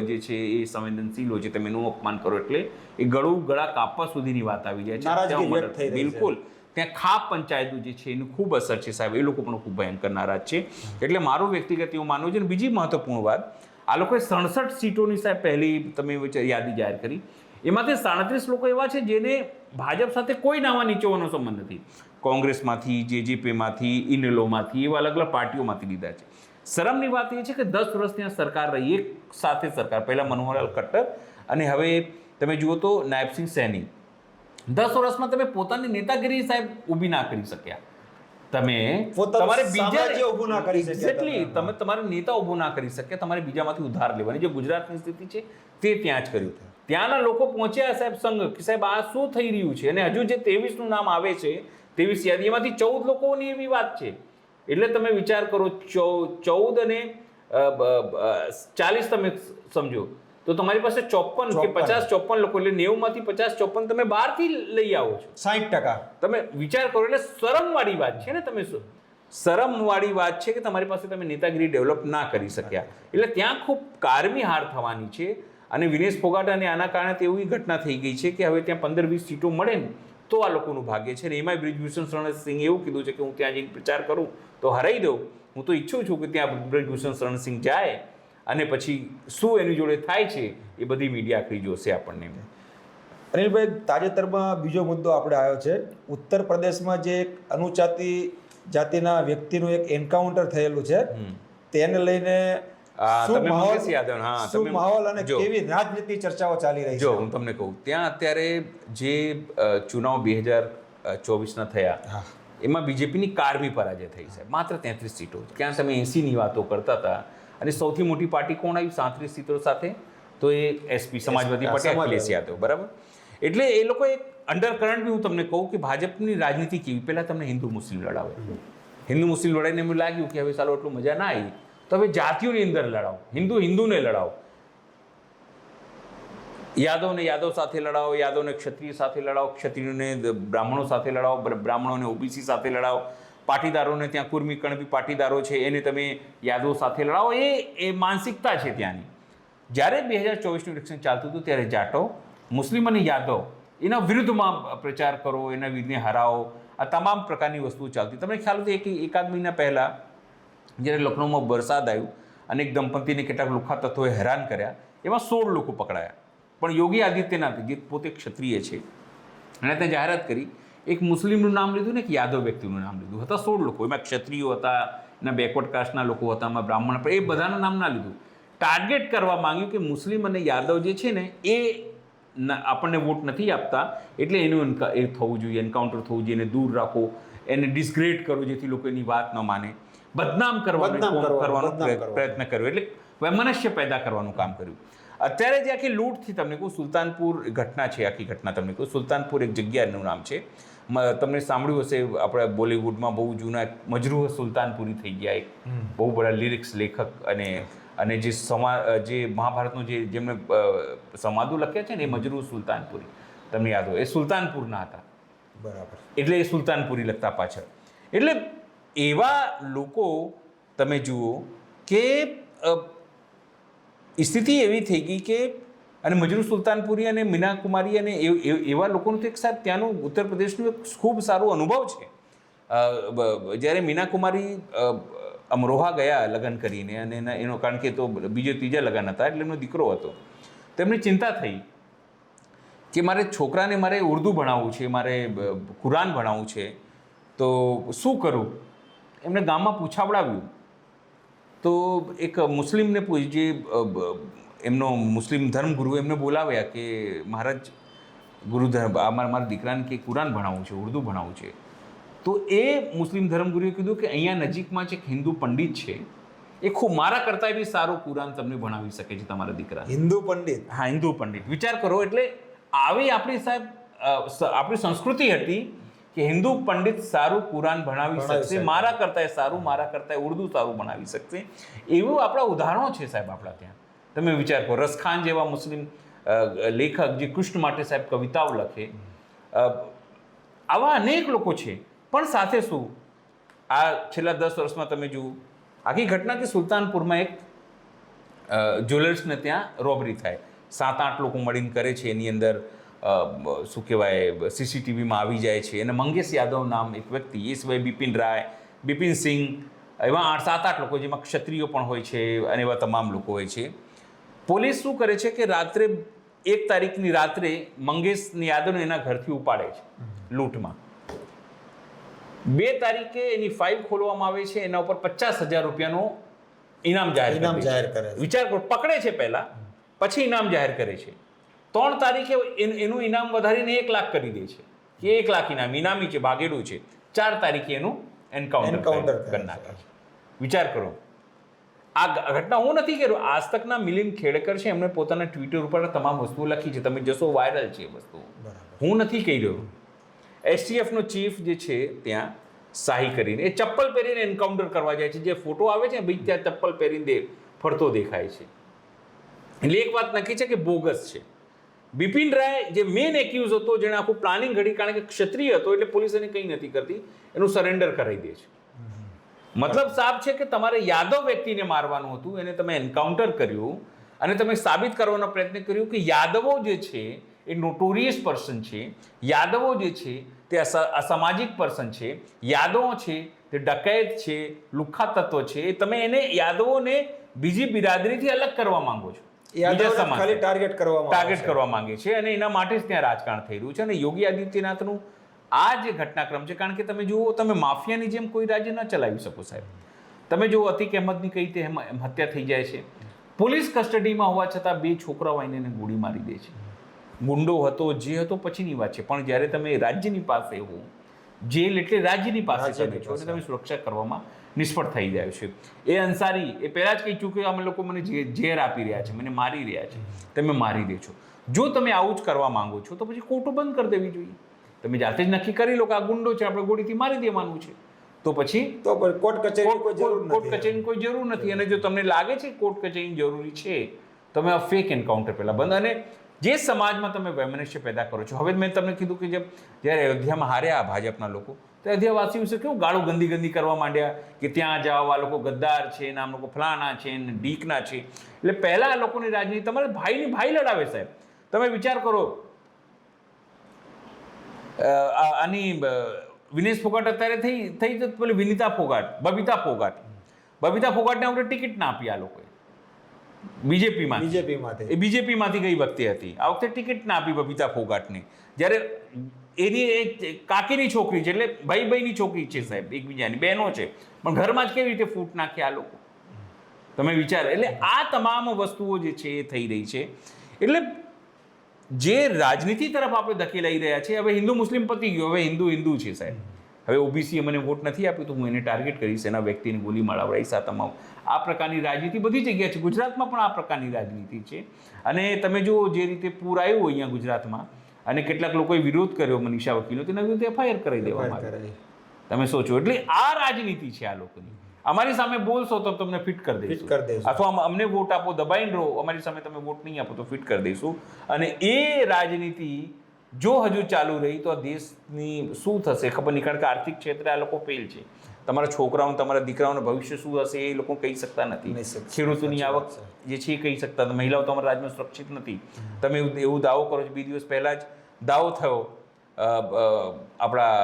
જે છે એ સંવેદનશીલ હોય છે. તમે એનું અપમાન કરો એટલે એ ગળા કાપવા સુધીની વાત આવી જાય છે. બિલકુલ ત્યાં ખાપ પંચાયતો જે છે એની ખૂબ અસર છે સાહેબ, એ લોકો પણ ખૂબ ભયંકર નારાજ છે. એટલે મારું વ્યક્તિગત એવું માનવું છે. અને બીજી મહત્વપૂર્ણ વાત, આ લોકોએ 67 સીટોની સાહેબ પહેલી તમે યાદી જાહેર કરી, એમાંથી 37 લોકો એવા છે જેને ભાજપ સાથે કોઈ નાવા નીચોવાનો સંબંધ નથી. કોંગ્રેસમાંથી, જેજેપીમાંથી, ઇનેલોમાંથી, એવા અલગ અલગ પાર્ટીઓમાંથી લીધા છે. શરમની વાત એ છે કે 10 વર્ષ ત્યાં સરકાર રહી, એક સાથે સરકાર, પહેલા મનોહરલાલ ખટ્ટર અને હવે તમે જુઓ તો નાયબસિંહ સૈની. 10 વર્ષમાં તમે પોતાની નેતાગીરી સાહેબ ઊભી ના કરી શક્યા. તમે તમારે તમારે નેતા ઊભો ના કરી શક્યા. તમારે બીજામાંથી ઉધાર લેવાની જે ગુજરાતની સ્થિતિ છે તે ત્યાં જ કર્યું. ત્યાંના લોકો પહોંચ્યા સાહેબ સંઘ કે સાહેબ આ શું થઈ રહ્યું છે. અને હજુ જે 23નું નામ આવે છે, 23 યાદી, એમાંથી 14 લોકોની એવી વાત છે. એટલે તમે વિચાર કરો, 14 અને 40 તમે સમજો તો તમારી પાસે 54 કે 50-54 લોકો, એટલે 90માંથી 50-54 તમે બહારથી લઈ આવો છો. 60%. તમે વિચાર કરો, એટલે શરમવાળી વાત છે ને. શરમવાળી વાત છે કે તમારી પાસે તમે નેતાગીરી ડેવલપ ના કરી શક્યા. એટલે ત્યાં ખૂબ કારમી હાર થવાની છે. અને વિનેશ ફોગાટ અને આના કારણે એવી ઘટના થઈ ગઈ છે કે હવે ત્યાં 15-20 સીટો મળે ને તો આ લોકોનું ભાગ્ય છે. અને એમાંય બ્રિજભૂષણ શરણસિંહ એવું કીધું છે કે હું ત્યાં જઈને પ્રચાર કરું તો હરાઈ દઉં. હું તો ઈચ્છું છું કે ત્યાં બ્રિજભૂષણ શરણસિંહ જાય અને પછી શું એની જોડે થાય છે એ બધી મીડિયા આખરી જોશે આપણને. અનિલભાઈ, તાજેતરમાં બીજો મુદ્દો આપણે આવ્યો છે. ઉત્તર પ્રદેશમાં જે એક જાતિના વ્યક્તિનું એક એન્કાઉન્ટર થયેલું છે, તેને લઈને માહોલ અને કેવી રાજનીતિ ચર્ચાઓ ચાલી રહી છે? જો હું તમને કહું, ત્યાં અત્યારે જે ચુનાવ 2024ના થયા એમાં બીજેપીની કારમી પરાજય થઈ છે. માત્ર 33 સીટો. ક્યાં તમે 80ની વાતો કરતા હતા, અને સૌથી મોટી પાર્ટી કોણ આવી 37 સીટો સાથે? તો એ એસપી, સમાજવાદી પાર્ટી, અખિલેશ યાદવ. બરાબર. એટલે એ લોકો એક અંડરકરન્ટ બી હું તમને કહું કે ભાજપની રાજનીતિ કેવી, પહેલાં તમને હિન્દુ મુસ્લિમ લડાવે, હિન્દુ મુસ્લિમ લડાઈને એમ લાગ્યું કે હવે ચાલો એટલું મજા ના આવી તો હવે જાતિઓની અંદર લડાવો, હિન્દુને લડાવો, યાદવને યાદવ સાથે લડાવો, યાદવને ક્ષત્રિય સાથે લડાવો, ક્ષત્રિયોને બ્રાહ્મણો સાથે લડાવો, બ્રાહ્મણોને ઓબીસી સાથે લડાવો, પાટીદારોને ત્યાં કુર્મી કણબી પાટીદારો છે એને તમે યાદવ સાથે લડાવો. એ માનસિકતા છે ત્યાંની. જ્યારે 2024નું ઇલેક્શન ચાલતું હતું ત્યારે જાટો, મુસ્લિમ અને યાદવ એના વિરુદ્ધમાં પ્રચાર કરો, એના વિરુદ્ધને હરાવો, આ તમામ પ્રકારની વસ્તુઓ ચાલતી. તમને ખ્યાલ હતો એકાદ મહિના પહેલાં જ્યારે લખનૌમાં વરસાદ આવ્યું અને એક દંપતીને કેટલાક લુખ્ખા તત્વોએ હેરાન કર્યા, એમાં 16 લોકો પકડાયા. પણ યોગી આદિત્યનાથ, જે પોતે ક્ષત્રિય છે, એણે ત્યાં જાહેરાત કરી, એક મુસ્લિમનું નામ લીધું ને એક યાદવ વ્યક્તિનું નામ લીધું. હતા 16 લોકો. એમાં ક્ષત્રિયો હતા, એના બેકવર્ડ કાસ્ટના લોકો હતા, એમાં બ્રાહ્મણ, પણ એ બધાના નામ ના લીધું. ટાર્ગેટ કરવા માંગ્યું કે મુસ્લિમ અને યાદવ જે છે ને એ આપણને વોટ નથી આપતા, એટલે એનું એ થવું જોઈએ, એન્કાઉન્ટર થવું જોઈએ, એને દૂર રાખો, એને ડિસગ્રેડ કરો જેથી લોકો એની વાત ન માને, બદનામ કરવાનો પ્રયત્ન કર્યો, એટલે વૈમનસ્ય પેદા કરવાનું કામ કર્યું. અત્યારે જે આખી લૂંટથી તમને કહું, સુલતાનપુર ઘટના છે, આખી ઘટના તમને કહું, સુલતાનપુર એક જગ્યાનું નામ છે, તમને સાંભળ્યું હશે, આપણે બોલિવૂડમાં બહુ જૂના મજરૂહ સુલતાનપુરી થઈ ગયા, એક બહુ બધા લિરિક્સ લેખક અને જે મહાભારતનું જેમને સમાદો લખ્યા છે ને એ મજરૂહ સુલતાનપુરી, તમને યાદ હોય, એ સુલતાનપુરના હતા. બરાબર. એટલે એ સુલતાનપુરી લખતા પાછળ. એટલે એવા લોકો તમે જુઓ કે સ્થિતિ એવી થઈ ગઈ કે, અને મજરૂહ સુલતાનપુરી અને મીના કુમારી અને એવા લોકોનું તો એક સાહેબ ત્યાંનું ઉત્તર પ્રદેશનું એક ખૂબ સારો અનુભવ છે. જ્યારે મીના કુમારી અમરોહા ગયા લગ્ન કરીને, અને એનો કારણ કે તો ત્રીજા લગ્ન હતા, એટલે એમનો દીકરો હતો, તો એમને ચિંતા થઈ કે મારે છોકરાને મારે ઉર્દુ ભણાવવું છે, મારે કુરાન ભણાવવું છે, તો શું કરું? એમને ગામમાં પૂછાવડાવ્યું તો એક મુસ્લિમને જે એમનો મુસ્લિમ ધર્મગુરુ એમને બોલાવ્યા કે મહારાજ ગુરુધર્મ મારા દીકરાને કે કુરાન ભણાવવું છે, ઉર્દુ ભણાવવું છે, તો એ મુસ્લિમ ધર્મગુરુએ કીધું કે અહીંયા નજીકમાં જે એક હિન્દુ પંડિત છે એ ખૂબ મારા કરતાં બી સારું કુરાન તમને ભણાવી શકે છે તમારા દીકરા. હિન્દુ પંડિત? હા, હિન્દુ પંડિત. વિચાર કરો, એટલે આવી આપણી સાહેબ આપણી સંસ્કૃતિ હતી કે હિન્દુ પંડિત સારું કુરાન ભણાવી શકશે, મારા કરતાં સારું, મારા કરતાં ઉર્દુ સારું ભણાવી શકશે. એવું આપણા ઉદાહરણો છે સાહેબ આપણા ત્યાં. તમે વિચાર કરો, રસખાન જેવા મુસ્લિમ લેખક જે કૃષ્ણ માટે સાહેબ કવિતાઓ લખે, આવા અનેક લોકો છે. પણ સાથે શું, આ છેલ્લા 10 વર્ષમાં તમે જુઓ આખી ઘટના કે સુલતાનપુરમાં એક જ્વેલર્સને ત્યાં રોબરી થાય, 7-8 લોકો મળીને કરે છે. એની અંદર શું કહેવાય, સીસીટીવીમાં આવી જાય છે. અને મંગેશ યાદવ નામ એક વ્યક્તિ, એ સિવાય બિપિન રાય, બિપિન સિંહ, એવા 7-8 લોકો, જેમાં ક્ષત્રિયો પણ હોય છે અને એવા તમામ લોકો હોય છે. પોલીસ શું કરે છે કે રાત્રે 1 તારીખની રાત્રે મંગેશ યાદવને એના ઘરથી ઉપાડે છે લૂંટમાં. 2 તારીખે એની ફાઇલ ખોલવામાં આવે છે, એના ઉપર 50,000 રૂપિયાનું ઇનામ જાહેર કરે. વિચાર કરો, પકડે છે પહેલા, પછી ઇનામ જાહેર કરે છે. 3 તારીખે એનું ઇનામ વધારીને 1 લાખ કરી દે છે કે 1 લાખ ઇનામી છે, ભાગેડું છે. 4 તારીખે એનું એન્કાઉન્ટર કરી નાખે છે. વિચાર કરો, આ ઘટના હું નથી કર્યો, આજ તકના મિલિંદ ખેડકર છે, એમણે પોતાના ટ્વિટર ઉપર તમામ વસ્તુઓ લખી છે. તમે જશો, વાયરલ છે વસ્તુઓ, હું નથી કહી રહ્યો. STFનો ચીફ જે છે ત્યાં શાહી કરીને એ ચપ્પલ પહેરીને એન્કાઉન્ટર કરવા જાય છે. જે ફોટો આવે છે ભાઈ, ત્યાં ચપ્પલ પહેરીને ફરતો દેખાય છે. એટલે એક વાત નક્કી છે કે બોગસ છે. બિપિન રાય જે મેન એક્યુઝ હતો, જેણે આખું પ્લાનિંગ ઘડી, કારણ કે ક્ષત્રિય હતો એટલે પોલીસ એને કંઈ નથી કરતી, એનું સરેન્ડર કરાવી દે છે. મતલબ સાફ છે કે તમારે યાદવ વ્યક્તિને મારવાનું હતું, એને તમે એન્કાઉન્ટર કર્યું અને તમે સાબિત કરવાનો પ્રયત્ન કર્યો કે યાદવો જે છે એ નોટોરિયસ પર્સન છે, યાદવો જે છે તે અસામાજિક પર્સન છે, યાદવો છે તે ડકૈત છે, લુખ્ખા તત્વ છે. તમે એને યાદવોને બીજી બિરાદરીથી અલગ કરવા માંગો છો, ખાલી ટાર્ગેટ કરવા માંગે છે. અને એના માટે જ ત્યાં રાજકારણ થઈ રહ્યું છે. અને યોગી આદિત્યનાથનું આ જે ઘટનાક્રમ છે, કારણ કે તમે જુઓ, તમે માફિયાની જેમ કોઈ રાજ્ય ન ચલાવી શકો સાહેબ. તમે જુઓ, અતિક અહેમદની કઈ રીતે હત્યા થઈ જાય છે, પોલીસ કસ્ટડીમાં હોવા છતાં 2 છોકરાઓ આવીને એને ગોળી મારી દે છે. ગુંડો હતો, જે હતો પછીની વાત છે, પણ જ્યારે તમે રાજ્યની પાસે હો, જેલ એટલે રાજ્યની પાસે તમે છો, અને તમે સુરક્ષા કરવામાં નિષ્ફળ થઈ જાય છે. એ અંસારી એ પહેલાં જ કહી ચૂક્યો, અમે લોકો મને ઝેર આપી રહ્યા છે, મને મારી રહ્યા છે, તમે મારી દે છો. જો તમે આવું જ કરવા માંગો છો તો પછી કોર્ટો બંધ કરી દેવી જોઈએ. તમે જાતે જ નક્કી કરી લો કે આ ગુંડો છે, આપણે ગોળીથી મારી દેવાનું છે, તો પછી કોર્ટ કચેરીની કોઈ જરૂર નથી. અને જો તમને લાગે છે કોર્ટ કચેરી જરૂરી છે, તમે આ ફેક એન્કાઉન્ટર પહેલાં બંધ. અને જે સમાજમાં તમે વૈમનસ્ય પેદા કરો છો, હવે મેં તમને કીધું કે જ્યારે અયોધ્યામાં હાર્યા ભાજપના લોકો, તો અયોધ્યાવાસીઓ વિશે કેવું ગાળો ગંદી કરવા માંડ્યા કે ત્યાં જાઓ, આ લોકો ગદ્દાર છે, આમ લોકો ફલાણા છે, ઢીકના છે. એટલે પહેલાં આ લોકોની રાજનીતિ તમારે ભાઈ લડાવે સાહેબ. તમે વિચાર કરો, આની વિનેશ ફોગાટ અત્યારે થઈ તો પેલી બબીતા ફોગાટને આપણે ટિકિટ ના આપી આ લોકોએ, બીજેપીમાંથી ગઈ વખતે હતી, આ વખતે ટિકિટ ના આપી બબીતા ફોગાટને. જ્યારે એની કાકીની છોકરી છે, એટલે ભાઈની છોકરી છે સાહેબ, એકબીજાની બહેનો છે, પણ ઘરમાં જ કેવી રીતે ફૂટ નાખે આ લોકો, તમે વિચાર. એટલે આ તમામ વસ્તુઓ જે છે એ થઈ રહી છે. એટલે જે રાજનીતિ તરફ આપણે ધકેલાઈ રહ્યા છે, હવે હિન્દુ મુસ્લિમ પતી ગયો, હવે હિન્દુ છે સાહેબ. હવે ઓબીસીએ મને વોટ નથી આપ્યું તો હું એને ટાર્ગેટ કરીશ, એના વ્યક્તિને ગોલી મારાવડાવીશ. આ તમામ આ પ્રકારની રાજનીતિ બધી જગ્યાએ છે. ગુજરાતમાં પણ આ પ્રકારની રાજનીતિ છે. અને તમે જુઓ, જે રીતે પૂર આવ્યું અહીંયા ગુજરાતમાં અને કેટલાક લોકોએ વિરોધ કર્યો મનીષા વકીલનો, તેના વિરુદ્ધ FIR કરી દેવામાં આવી. તમે સોચો, એટલે આ રાજનીતિ છે આ લોકોની. અમારી સામે બોલશો તો તમને ફિટ કરી દઈશું, અથવા અમને વોટ આપો, દબાઈને રહો, અમારી સામે તમે વોટ નહીં આપો તો ફિટ કરી દઈશું. અને એ રાજનીતિ જો હજુ ચાલુ રહી તો આ દેશની શું થશે ખબર નહીં. કારણ કે આર્થિક ક્ષેત્રે આ લોકો ફેલ છે. તમારા છોકરાઓને, તમારા દીકરાઓનું ભવિષ્ય શું હશે એ લોકો કહી શકતા નથી. ખેડૂતોની આવક જે છે એ કહી શકતા નથી. મહિલાઓ તમારા રાજ્યમાં સુરક્ષિત નથી. તમે એવું દાવો કરો છો. 2 દિવસ પહેલાં જ દાવો થયો, આપણા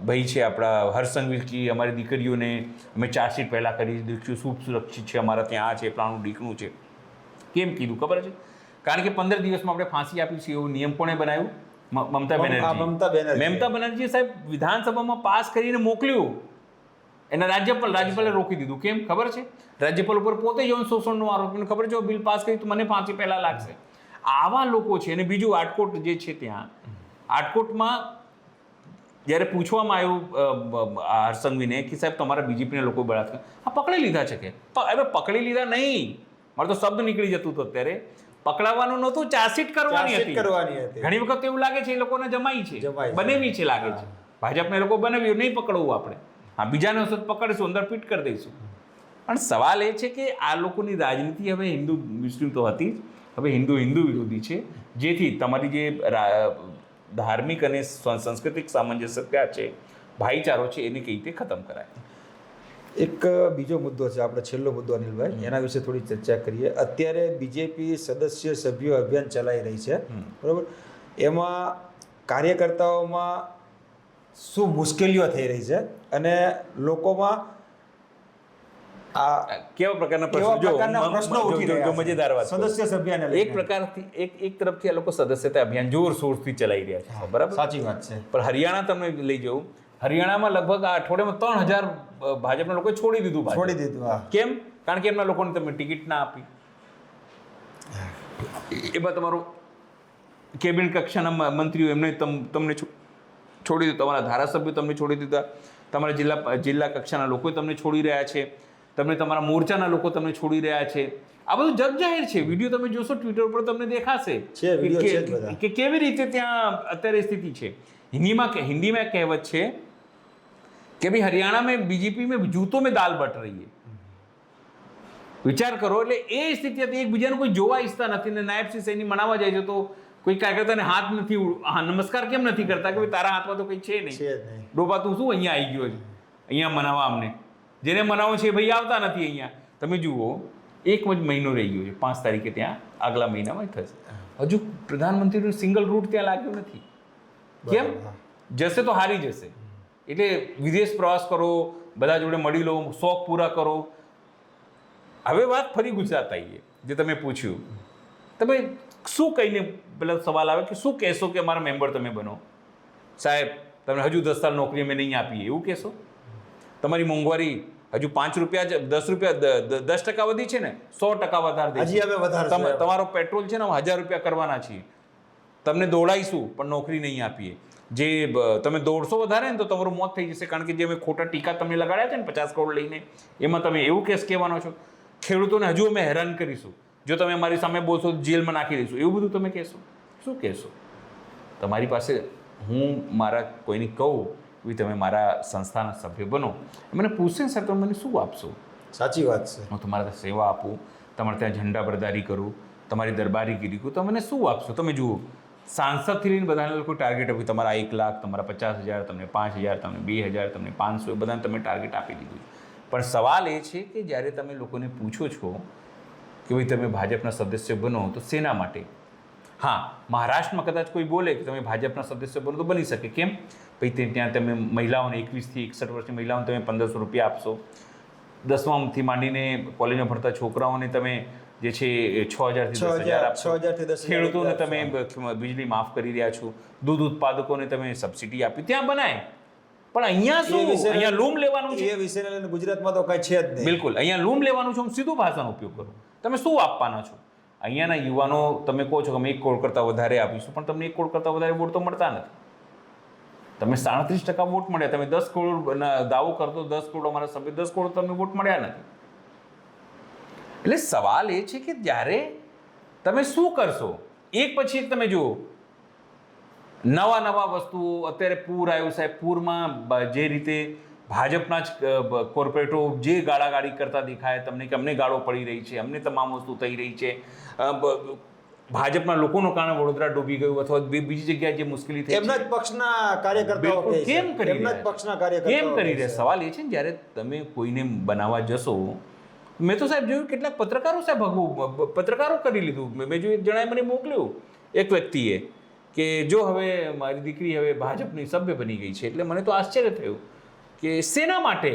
ભાઈ છે આપણા હર્ષસંઘવીજી, અમારી દીકરીઓને અમે ચાર્જશીટ પહેલાં કરી દીધું, શું સુરક્ષિત છે, અમારા ત્યાં આ છે, પ્લાનું ડીકણું છે. કેમ કીધું ખબર છે? કારણ કે 15 દિવસમાં આપણે ફાંસી આપીશું એવું નિયમ કોણે બનાવ્યું? મમતા બેનર્જી સાહેબ વિધાનસભામાં પાસ કરીને મોકલ્યું. એના રાજ્યપાલે રોકી દીધું. કેમ ખબર છે? રાજ્યપાલ ઉપર પોતે જ શોષણનો આરોપ, ખબર છે બિલ પાસ કરી તો મને ફાંસી પહેલાં લાગશે. આવા લોકો છે. અને બીજું આટકોટ જે છે ત્યાં આટકોટમાં જ્યારે પૂછવામાં આવ્યું હરસંઘવીને કે સાહેબ તમારા બીજેપીના લોકો બળાત્કાર પકડી લીધા છે કે હવે પકડી લીધા નહીં, મારે તો શબ્દ નીકળી જતું હતું અત્યારે, પકડાવવાનું નહોતું, ચાર્જશીટ કરવાની હતી. ઘણી વખત એવું લાગે છે એ લોકોને જમાઈ છે, બનેવી છે લાગે છે. ભાજપને લોકો બનાવ્યું, નહીં પકડવું આપણે, હા બીજાને પકડીશું, અંદર ફિટ કરી દઈશું. પણ સવાલ એ છે કે આ લોકોની રાજનીતિ હવે હિન્દુ મુસ્લિમ તો હતી જ, હવે હિન્દુ વિરોધી છે, જેથી તમારી જે ધાર્મિક અને સાંસ્કૃતિક સામંજસ્યતા છે, ભાઈચારો છે, એને કઈ રીતે ખતમ કરાય. એક બીજો મુદ્દો છે, આપણે છેલ્લો મુદ્દો અનિલભાઈ, એના વિશે થોડી ચર્ચા કરીએ. અત્યારે બીજેપી સદસ્ય સભ્યો અભિયાન ચલાવી રહી છે, બરાબર, એમાં કાર્યકર્તાઓમાં શું મુશ્કેલીઓ થઈ રહી છે અને લોકોમાં આ કેવા પ્રકારના પ્રશ્નો ઉઠી રહ્યા છે? મજેદાર વાત, સદસ્ય સભ્યને લઈને એક પ્રકારથી એક તરફથી આ લોકો સદસ્યતા અભિયાન જોરશોરથી ચલાવી રહ્યા છે, બરાબર, સાચી વાત છે. પણ હરિયાણા તમને લઈ જવું, હરિયાણામાં લગભગ આ અઠવાડિયામાં 3000 ભાજપના લોકોએ છોડી દીધું. હા. કેમ? કારણ કે એમના લોકોને તમે ટિકિટ ના આપી. એમાં તમારું કેબિનેટ કક્ષાના મંત્રીઓ એમને તમને છોડી દીધું, તમારા ધારાસભ્યો તમને છોડી દીધા, તમારા જિલ્લા કક્ષાના લોકો તમને છોડી રહ્યા છે, તમને તમારા મોરચાના લોકો તમને છોડી રહ્યા છે. આ બધું જગ જાહેર છે, વિડીયો તમે જોશો ટ્વિટર ઉપર તમને દેખાશે કે કેવી રીતે ત્યાં અત્યારે સ્થિતિ છે. હિન્દીમાં કહેવત છે कि भाई हरियाणा में बीजेपी में जूतों में दाल बट रही है. વિચાર કરો, એટલે એ સ્થિતિ હતી, એકબીજાને કોઈ જોવા ઈચ્છતા નથી ને નાયબ શ્રી સૈની મનાવવા જાય છે તો કોઈ કાર્યકર્તાને હાથ નથી, નમસ્કાર કેમ નથી કરતા કે ભાઈ તારા હાથમાં તો કંઈ છે નહીં, ડોબા તું શું અહીંયા આવી ગયો છે અહીંયા મનાવવા? અમને જેને મનાવવું છે ભાઈ આવતા નથી અહીંયા. તમે જુઓ, 1 મહિનો રહી ગયો છે, 5 તારીખે ત્યાં આગલા મહિનામાં થશે, હજુ પ્રધાનમંત્રીનું સિંગલ રૂટ ત્યાં લાગ્યું નથી. કેમ? જશે તો હારી જશે. એટલે વિદેશ પ્રવાસ કરો, બધા જોડે મળી લો, શોખ પૂરા કરો. હવે વાત ફરી ગુજરાત આવીએ, જે તમે પૂછ્યું, તમે શું કહીને પેલા સવાલ આવે કે શું કહેશો કે અમારા મેમ્બર તમે બનો? સાહેબ તમને હજુ 10 સાલ નોકરી અમે નહીં આપીએ એવું કહેશો? તમારી મોંઘવારી હજુ 5 રૂપિયા 10 રૂપિયા 10% વધી છે ને, 100% વધારે. તમારો પેટ્રોલ છે ને 1000 રૂપિયા કરવાના છીએ, તમને દોડાઈશું પણ નોકરી નહીં આપીએ. જે તમે દોડશો વધારે ને તો તમારું મોત થઈ જશે, કારણ કે જે અમે ખોટા ટીકા તમને લગાડ્યા છે ને 50 કરોડ લઈને, એમાં તમે એવું કેસ કહેવાનો છો. ખેડૂતોને હજુ અમે હેરાન કરીશું, જો તમે અમારી સામે બોલશો જેલમાં નાખી દઈશું, એવું બધું તમે કહેશો? શું કહેશો? તમારી પાસે હું મારા કોઈને કહું કે તમે મારા સંસ્થાના સભ્ય બનો, મને પૂછશે ને સર તમે મને શું આપશો? સાચી વાત છે. હું તમારા ત્યાં સેવા આપું, તમારે ત્યાં ઝંડા બરદારી કરું, તમારી દરબારીગીરી કરું, તો મને શું આપશો? તમે જુઓ, સાંસદથી લઈને બધાને લોકો ટાર્ગેટ આપ્યું, તમારા 1 લાખ, તમારા 50,000, તમને 5,000, તમને 2,000, તમને 500, બધાને તમે ટાર્ગેટ આપી દીધું. પણ સવાલ એ છે કે જ્યારે તમે લોકોને પૂછો છો કે ભાઈ તમે ભાજપના સદસ્ય બનો તો શેના માટે? હા, મહારાષ્ટ્રમાં કદાચ કોઈ બોલે કે તમે ભાજપના સદસ્ય બનો તો બની શકે. કેમ? ભાઈ ત્યાં તમે મહિલાઓને 21 થી 61 વર્ષની મહિલાઓને તમે 1,500 રૂપિયા આપશો, 10માથી માંડીને કોલેજમાં ભણતા છોકરાઓને તમે જે છે 6,000 થી 10,000 આપશો, ખેડૂતોને તમે વીજળી માફ કરી રહ્યા છો, દૂધ ઉત્પાદકોને તમે સબસિડી આપી, ત્યાં બનાય. પણ અહીંયા શું, અહીંયા લૂમ લેવાનું છે? એ વિષયને લઈને ગુજરાતમાં તો કઈ છે જ નહીં. બિલકુલ, અહીંયા લૂમ લેવાનું છે. હું સીધું ભાષાનો ઉપયોગ કરું. તમે શું આપવાના છો? અહીંયાના યુવાનો તમે કહો છો કે અમે 1 કરોડ કરતાં વધારે આપીશું, પણ તમને 1 કરોડ કરતાં વધારે વોટ તો મળતા નથી. તમે 37% વોટ મળ્યા, તમે 10 કરોડ દાવો કરતો 10 કરોડ અમારા સભ્ય, 10 કરોડ તમને વોટ મળ્યા નથી. એટલે સવાલ એ છે કે જ્યારે તમે શું કરશો? એક પછી એક તમે જુઓ, નવા વસ્તુઓ. અત્યારે પૂર આવ્યું સાહેબ, પૂરમાં જે રીતે ભાજપના જ કોર્પોરેટરો જે ગાળાગાળી કરતા દેખાય તમને કે અમને ગાળો પડી રહી છે, અમને તમામ વસ્તુ થઈ રહી છે, ભાજપના લોકોનો કારણે વડોદરા ડૂબી ગયું અથવા બીજી જગ્યાએ જે મુશ્કેલી થઈ, એમના જ પક્ષના કાર્યકર્તાઓ કેમ કરી રહ્યા? સવાલ એ છે ને, જ્યારે તમે કોઈને બનાવવા જશો, મેં તો સાહેબ જોયું કેટલાક પત્રકારો સાહેબ પત્રકારો કરી લીધું. મેં જોયું, એક જણાએ મને મોકલ્યું, એક વ્યક્તિએ, કે જો હવે મારી દીકરી હવે ભાજપની સભ્ય બની ગઈ છે. એટલે મને તો આશ્ચર્ય થયું કે શેના માટે?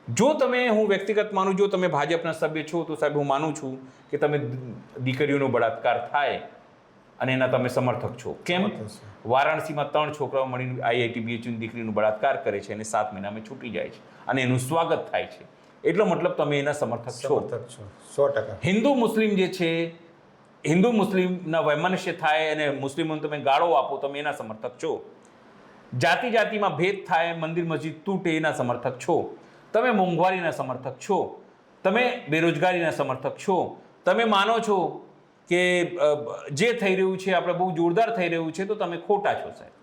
જો તમે, હું વ્યક્તિગત માનું, જો તમે ભાજપના સભ્ય છો તો સાહેબ હું માનું છું કે તમે દીકરીઓનો બળાત્કાર થાય અને એના તમે સમર્થક છો. કેમ? વારાણસીમાં 3 છોકરાઓ મળીને IIT BHUની દીકરીનો બળાત્કાર કરે છે અને 7 મહિનામાં છૂટી જાય છે અને એનું સ્વાગત થાય છે. એટલો મતલબ તમે એના સમર્થક છો. 100%. હિન્દુ મુસ્લિમ જે છે હિન્દુ મુસ્લિમના વૈમનસ્ય થાય અને મુસ્લિમોને તમે ગાળો આપો, તમે એના સમર્થક છો. જાતિ જાતિમાં ભેદ થાય, મંદિર મસ્જિદ તૂટે, એના સમર્થક છો. તમે મોંઘવારીના સમર્થક છો, તમે બેરોજગારીના સમર્થક છો. તમે માનો છો કે જે થઈ રહ્યું છે આપણે બહુ જોરદાર થઈ રહ્યું છે, તો તમે ખોટા છો સાહેબ.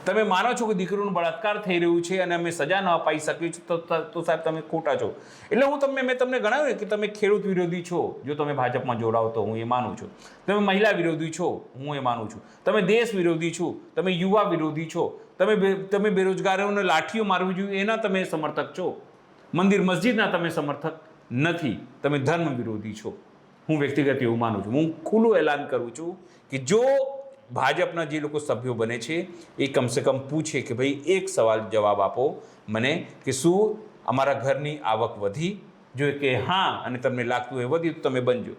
તમે માનો છો કે દીકરીનું બળાત્કાર થઈ રહ્યું છે અને અમે સજા ન અપાઈ શકીએ તો સાહેબ તમે ખોટા છો. એટલે મેં તમને ગણાવ્યું કે તમે ખેડૂત વિરોધી છો જો તમે ભાજપમાં જોડાઓ તો, હું એ માનું છું. તમે મહિલા વિરોધી છો, હું એ માનું છું. તમે દેશ વિરોધી છો, તમે યુવા વિરોધી છો, તમે બેરોજગારોને લાઠીઓ મારવી જોઈએ એના તમે સમર્થક છો. મંદિર મસ્જિદના તમે સમર્થક નથી, તમે ધર્મ વિરોધી છો. હું વ્યક્તિગત એવું માનું છું. હું ખુલ્લું એલાન કરું છું કે જો ભાજપના જે લોકો સભ્યો બને છે એ કમસે કમ પૂછે કે ભાઈ એક સવાલ જવાબ આપો મને કે શું અમારા ઘરની આવક વધી? જો કે હા અને તમને લાગતું હોય વધી તો તમે બનજો.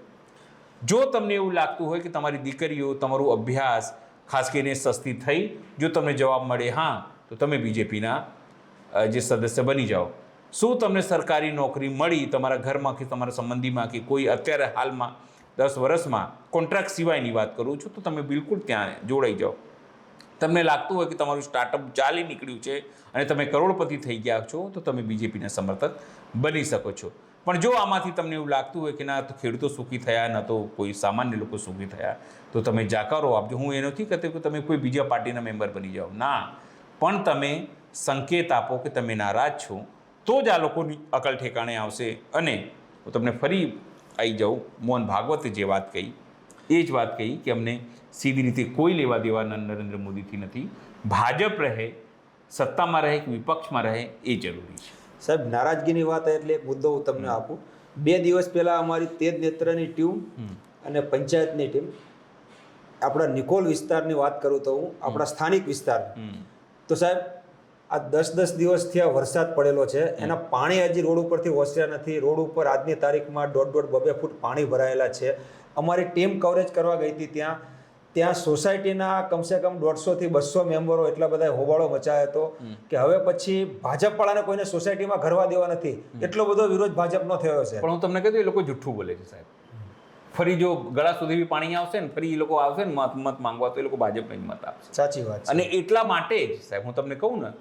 જો તમને એવું લાગતું હોય કે તમારી દીકરીઓ, તમારું અભ્યાસ ખાસ કરીને સસ્તી થઈ, જો તમને જવાબ મળે હા, તો તમે બીજેપીના જે સદસ્ય બની જાઓ. શું તમને સરકારી નોકરી મળી તમારા ઘરમાં કે તમારા સંબંધીમાં કે કોઈ અત્યારે હાલમાં 10 વર્ષમાં કોન્ટ્રાક્ટ સિવાયની વાત કરું છું, તો તમે બિલકુલ ત્યાં જોડાઈ જાઓ. તમને લાગતું હોય કે તમારું સ્ટાર્ટઅપ ચાલી નીકળ્યું છે અને તમે કરોડપતિ થઈ ગયા છો, તો તમે બીજેપીના સમર્થક બની શકો છો. પણ જો આમાંથી તમને એવું લાગતું હોય કે ના તો ખેડૂતો સુખી થયા, ના તો કોઈ સામાન્ય લોકો સુખી થયા, તો તમે જાકારો આપજો. હું એ નથી કહેતો કે તમે કોઈ બીજા પાર્ટીના મેમ્બર બની જાઓ, ના, પણ તમે સંકેત આપો કે તમે નારાજ છો, તો જ આ લોકોની અકલ ઠેકાણે આવશે. અને હું તમને ફરી આવી જાઉં, મોહન ભાગવતે જે વાત કહી એ જ વાત કહી કે અમને સીધી રીતે કોઈ લેવા દેવા નરેન્દ્ર મોદીથી નથી. ભાજપ રહે, સત્તામાં રહે કે વિપક્ષમાં રહે, એ જરૂરી છે. સાહેબ, નારાજગીની વાત એટલે એક મુદ્દો હું તમને આપું. 2 દિવસ પહેલા અમારી તેજ નેત્રની ટીમ અને પંચાયતની ટીમ, આપણા નિકોલ વિસ્તારની વાત કરું તો હું, આપણા સ્થાનિક વિસ્તાર, તો સાહેબ આ 10 દિવસ થયા વરસાદ પડેલો છે, એના પાણી હજી રોડ ઉપરથી ઓછ્યા નથી. રોડ ઉપર આજની તારીખમાં 1.5-2 ફૂટ પાણી ભરાયેલા છે. અમારી ટીમ કવરેજ કરવા ગઈ હતી ત્યાં સોસાયટીના કમસે કમ 150 થી 200 મેમ્બરો, એટલા બધા હોબાળો મચાયો હતો કે હવે પછી ભાજપવાળાને કોઈને સોસાયટીમાં ઘરવા દેવા નથી. એટલો બધો વિરોધ ભાજપનો થયો છે. પણ હું તમને કહી દઉં, એ લોકો જુઠ્ઠું બોલે છે સાહેબ. ફરી જો ગળા સુધી બી પાણી આવશે ને, ફરી એ લોકો આવશે ને મત માંગવા, તો એ લોકો ભાજપને જ મત આપશે. સાચી વાત છે. અને એટલા માટે જ સાહેબ હું તમને કહું ને,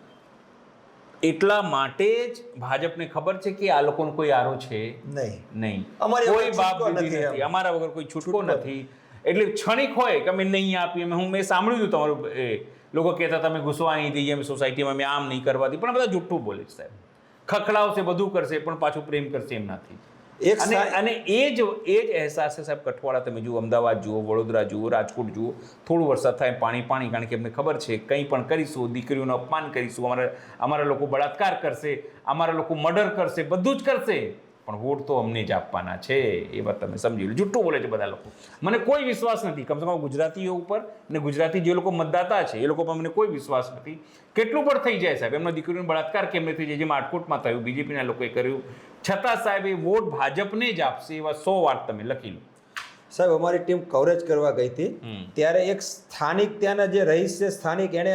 એટલા માટે જ ભાજપને ખબર છે કે આ લોકોનો કોઈ આરો છે નહીં, કોઈ બાપ નથી, અમારા વગર કોઈ છૂટકો નથી. એટલે ક્ષણિક હોય કે અમે નહીં આપીએ. મેં સાંભળ્યું હતું તમારું, લોકો કહેતા તમે ગુસ્સા નહીં દઈએ અમે સોસાયટીમાં, મેં આમ નહીં કરવા દી, પણ બધા જુઠ્ઠું બોલે છે સાહેબ. ખખડાવશે, બધું કરશે, પણ પાછું પ્રેમ કરશે એમ નથી. અને એ જ અહેસાસ છે સાહેબ. કઠવાળા તમે જુઓ, અમદાવાદ જુઓ, વડોદરા જુઓ, રાજકોટ જુઓ, થોડું વરસાદ થાય પાણી, કારણ કે એમને ખબર છે કંઈ પણ કરીશું, દીકરીઓનું અપમાન કરીશું, અમારા લોકો બળાત્કાર કરશે, અમારા લોકો મર્ડર કરશે, બધું જ કરશે, પણ વોટ તો અમને જ આપવાના છે. એ વાત તમે સમજી લો. જુઠ્ઠું બોલે છે બધા લોકો. મને કોઈ વિશ્વાસ નથી, કમસે કમ ગુજરાતીઓ ઉપર, અને ગુજરાતી જે લોકો મતદાતા છે એ લોકો પર મને કોઈ વિશ્વાસ નથી. કેટલું પણ થઈ જાય સાહેબ, એમના દીકરીનો બળાત્કાર કેમ નહીં થઈ જાય, જેમાં રાજકોટમાં થયું, બીજેપીના લોકોએ કર્યું, છતાં સાહેબ એ વોટ ભાજપને જ આપશે, એવા 100 વાત તમે લખી લો. સાહેબ, અમારી ટીમ કવરેજ કરવા ગઈ હતી ત્યારે એક સ્થાનિક, ત્યાંના જે રહીશ છે સ્થાનિક, એણે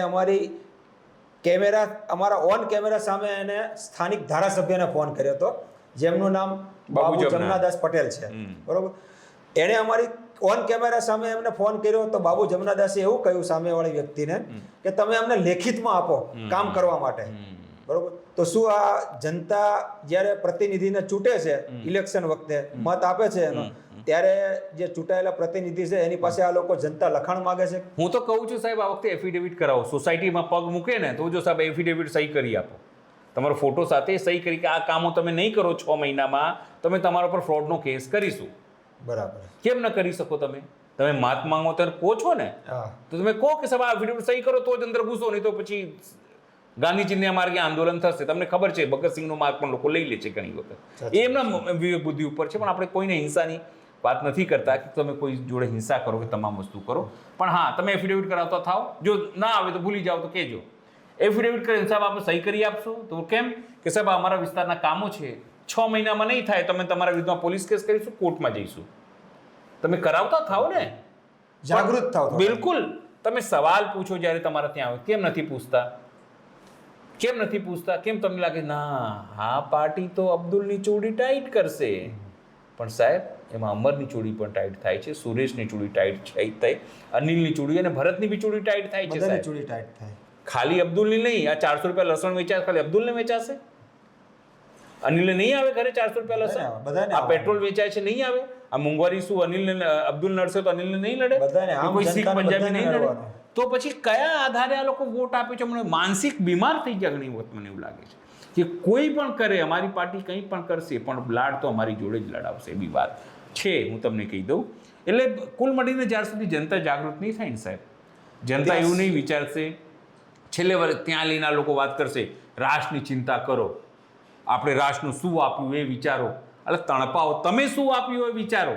અમારા ઓન કેમેરા સામે એને સ્થાનિક ધારાસભ્યને ફોન કર્યો હતો, જેમનું નામ બાબુ જમનાદાસ પટેલ છે, બરોબર. એણે અમારી ઓન કેમેરા સામે એમને ફોન કર્યો તો બાબુ જમનાદાસે એવું કહ્યું સામેવાળી વ્યક્તિને કે તમે અમને લેખિતમાં આપો કામ કરવા માટે, બરોબર. તો શું આ જનતા જ્યારે પ્રતિનિધિને ચૂંટે છે ઇલેક્શન વખતે મત આપે છે એનો, ત્યારે જે ચૂંટાયેલા પ્રતિનિધિ છે એની પાસે આ લોકો જનતા લખાણ માંગે છે? હું તો કહું છું સાહેબ, આ વખતે એફિડેવિટ કરાવો. સોસાયટીમાં પગ મૂકે ને તો જો સાહેબ એફિડેવિટ સહી કરી આપો, તમારો ફોટો સાથે સહી કરી કે આ કામો તમે નહીં કરો 6 મહિનામાં, તમે તમારા પર ફ્રોડનો કેસ કરીશું. બરાબર. કેમ ન કરી શકો? તમે માત માંગો ત્યારે કહો છો ને, તો તમે કહો કે સાહેબ આ એફિડેવિટ સહી કરો તો જ અંદર ઘૂસો, નહીં તો પછી ગાંધીજીના માર્ગે આંદોલન થશે. તમને ખબર છે ભગતસિંહનો માર્ગ પણ લોકો લઈ લે છે ઘણી વખત, એ એમના વિવેક બુદ્ધિ ઉપર છે. પણ આપણે કોઈને હિંસાની વાત નથી કરતા કે તમે કોઈ જોડે હિંસા કરો કે તમામ વસ્તુ કરો, પણ હા તમે એફિડેવિટ કરાવતા થાવ. જો ના આવે તો ભૂલી જાઓ તો કહેજો. એફિડેવિટ કરીને સાહેબ આપણે સહી કરી આપશો, તો કેમ કે સાહેબ અમારા વિસ્તારના કામો છે, 6 મહિનામાં નહીં થાય, તમે તમારા વિરુદ્ધમાં પોલીસ કેસ કરીશું, કોર્ટમાં જઈશું. તમે કરાવતા થાવ ને, જાગૃત થાવ. બિલકુલ. તમે સવાલ પૂછો જ્યારે તમારા ત્યાં આવે, કેમ નથી પૂછતા? કેમ તમને લાગે ના આ પાર્ટી તો અબ્દુલની ચોડી ટાઈટ કરશે? પણ સાહેબ એમાં અમરની ચૂડી પણ ટાઈટ થાય છે, સુરેશની ચૂડી ટાઈટ થાય, અનિલની ચૂડી અને ભરતની બી ચૂડી ટાઈટ થાય છે બધાની સાહેબ. ચૂડી ટાઈટ થાય. ખાલી અબ્દુલની નહીં. આ 400 રૂપિયા લસણ વેચાશે, ખાલી અબ્દુલને વેચાશે? અનિલને નહીં આવે ઘરે 400 રૂપિયા લસણ? બધાને આ પેટ્રોલ વેચાય છે નહીં આવે? આ મોંઘવારી શું અનિલને અબ્દુલ નડશે તો અનિલને નહીં લડે? બધાને, કે આમ કોઈ શીખ જનતાને પંજાબી બધાને નહીં લડે? લડવાનું. તો પછી કયા આધારે આ લોકો વોટ આપે છે? મને માનસિક બીમાર થઈ ગયા ઘણી વખત. મને એવું લાગે છે કે કોઈ પણ કરે, અમારી પાર્ટી કંઈ પણ કરશે પણ લાડ તો અમારી જોડે જ લડાવશે. એવી વાત છે, હું તમને કહી દઉં. એટલે કુલ મળીને જ્યાં સુધી જનતા જાગૃત નહીં થાય ને સાહેબ, જનતા એવું નહીં વિચારશે. છેલ્લે વર્ષ ત્યાં લઈને લોકો વાત કરશે રાષ્ટ્રની ચિંતા કરો, આપણે રાષ્ટ્રનું શું આપ્યું એ વિચારો. એટલે તણપાઓ, તમે શું આપ્યું એ વિચારો.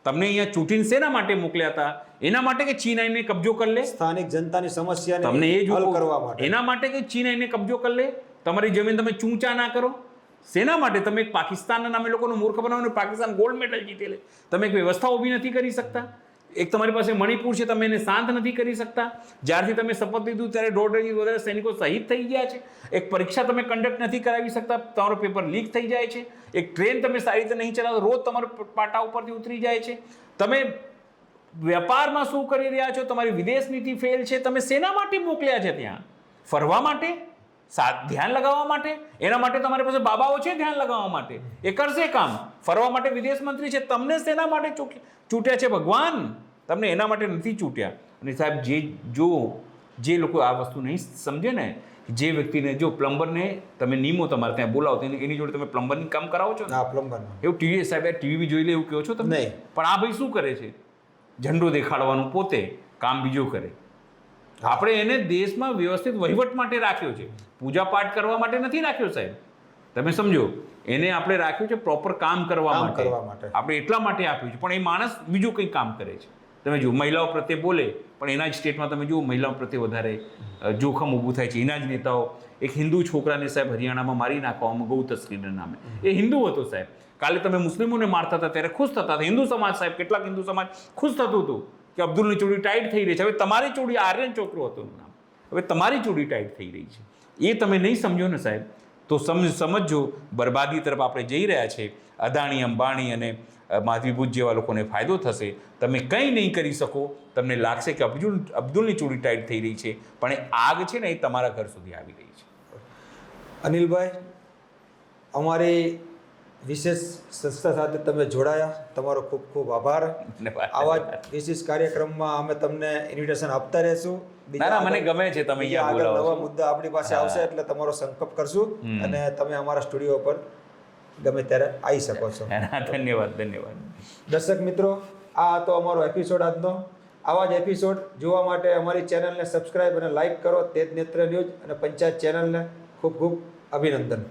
તમને અહીંયા ચૂંટીને શેના માટે મોકલ્યા હતા? એના માટે કે ચીન આવીને કબજો કરી લે? સ્થાનિક જનતાની સમસ્યાને તમને એ હલ કરવા માટે. એના માટે કે ચીન આવીને કબજો કરી લે? તમારી જમીન તમે ચૂંચા ના કરો? શેના માટે? તમે એક પાકિસ્તાનના નામે લોકોનું મૂર્ખ બનાવો, પાકિસ્તાન ગોલ્ડ મેડલ જીતે લે. તમે એક વ્યવસ્થા ઊભી નથી કરી શકતા. એક તમારી પાસે મણિપુર છે, તમે એને શાંત નથી કરી શકતા. જ્યારથી તમે શપથ લીધું ત્યારે 1.5 વધારે સૈનિકો શહીદ થઈ ગયા છે. એક પરીક્ષા તમે કન્ડક્ટ નથી કરાવી શકતા, તમારો પેપર લીક થઈ જાય છે. એક ટ્રેન તમે સારી રીતે નહીં ચલાવો, રોજ તમારો પાટા ઉપરથી ઉતરી જાય છે. તમે વેપારમાં શું કરી રહ્યા છો? તમારી વિદેશ નીતિ ફેલ છે. તમે શેના માટે મોકલ્યા છે ત્યાં? ફરવા માટે? ધ્યાન લગાવવા માટે? એના માટે તમારી પાસે બાબાઓ છે ધ્યાન લગાવવા માટે, એ કરશે કામ. ફરવા માટે વિદેશ મંત્રી છે. તમને શેના માટે ચૂંટ્યા છે ભગવાન? તમને એના માટે નથી ચૂંટ્યા. અને સાહેબ જે લોકો આ વસ્તુ નહીં સમજે ને, જે વ્યક્તિને જો પ્લમ્બરને તમે નિમો તમારે ત્યાં બોલાવો તો એની જોડે તમે પ્લમ્બરની કામ કરાવો છો? હા, પ્લમ્બર. એવું ટીવી સાહેબ ટીવી બી જોઈ લે એવું કહો છો તમે? નહીં. પણ આ ભાઈ શું કરે છે? ઝંડો દેખાડવાનું પોતે, કામ બીજું કરે. આપણે એને દેશમાં વ્યવસ્થિત વહીવટ માટે રાખ્યો છે, પૂજા પાઠ કરવા માટે નથી રાખ્યો સાહેબ. તમે સમજો, એને આપણે રાખ્યું છે પ્રોપર કામ કરવા માટે. આપણે એટલા માટે આપ્યું છે. પણ એ માણસ બીજું કંઈ કામ કરે છે. તમે જુઓ, મહિલાઓ પ્રત્યે બોલે, પણ એના જ સ્ટેટમાં તમે જુઓ મહિલાઓ પ્રત્યે વધારે જોખમ ઊભું થાય છે. એના જ નેતાઓ, એક હિન્દુ છોકરાને સાહેબ હરિયાણામાં મારી નાખવામાં ગૌ તસ્કરીના નામે. એ હિન્દુ હતો સાહેબ. કાલે તમે મુસ્લિમોને મારતા હતા ત્યારે ખુશ થતા હતા. હિન્દુ સમાજ સાહેબ, કેટલાક હિન્દુ સમાજ ખુશ થતું હતું કે અબ્દુલની ચૂડી ટાઈટ થઈ રહી છે. હવે તમારી ચૂડી, આર્યન છોકરો હતો એનું નામ, હવે તમારી ચૂડી ટાઈટ થઈ રહી છે. એ તમે નહીં સમજો ને સાહેબ, તો સમજો બરબાદી તરફ આપણે જઈ રહ્યા છે. અદાણી, અંબાણી અને માધવી બુદ્ધ જેવા લોકોને ફાયદો થશે. તમે કંઈ નહીં કરી શકો. તમને લાગશે કે અબ્દુલની ચૂડી ટાઈટ થઈ રહી છે, પણ એ આગ છે ને એ તમારા ઘર સુધી આવી રહી છે. અનિલભાઈ, અમારી વિશેષ સંસ્થા સાથે તમે જોડાયા, તમારો ખૂબ ખૂબ આભાર. આવા જ વિશેષ કાર્યક્રમમાં અમે તમને ઇન્વિટેશન આપતા રહેશું. મને ગમે છે તમે અહીંયા બોલાવો છો. નવા મુદ્દા આપણી પાસે આવશે એટલે તમારો સંકલ્પ કરશું અને તમે અમારા સ્ટુડિયો પર ગમે ત્યારે આવી શકો છો. ધન્યવાદ. દર્શક મિત્રો, આ હતો અમારો એપિસોડ આજનો. આવા જ એપિસોડ જોવા માટે અમારી ચેનલને સબસ્ક્રાઇબ અને લાઇક કરો. તેજ નેત્ર ન્યૂઝ અને પંચાયત ચેનલને ખૂબ ખૂબ અભિનંદન.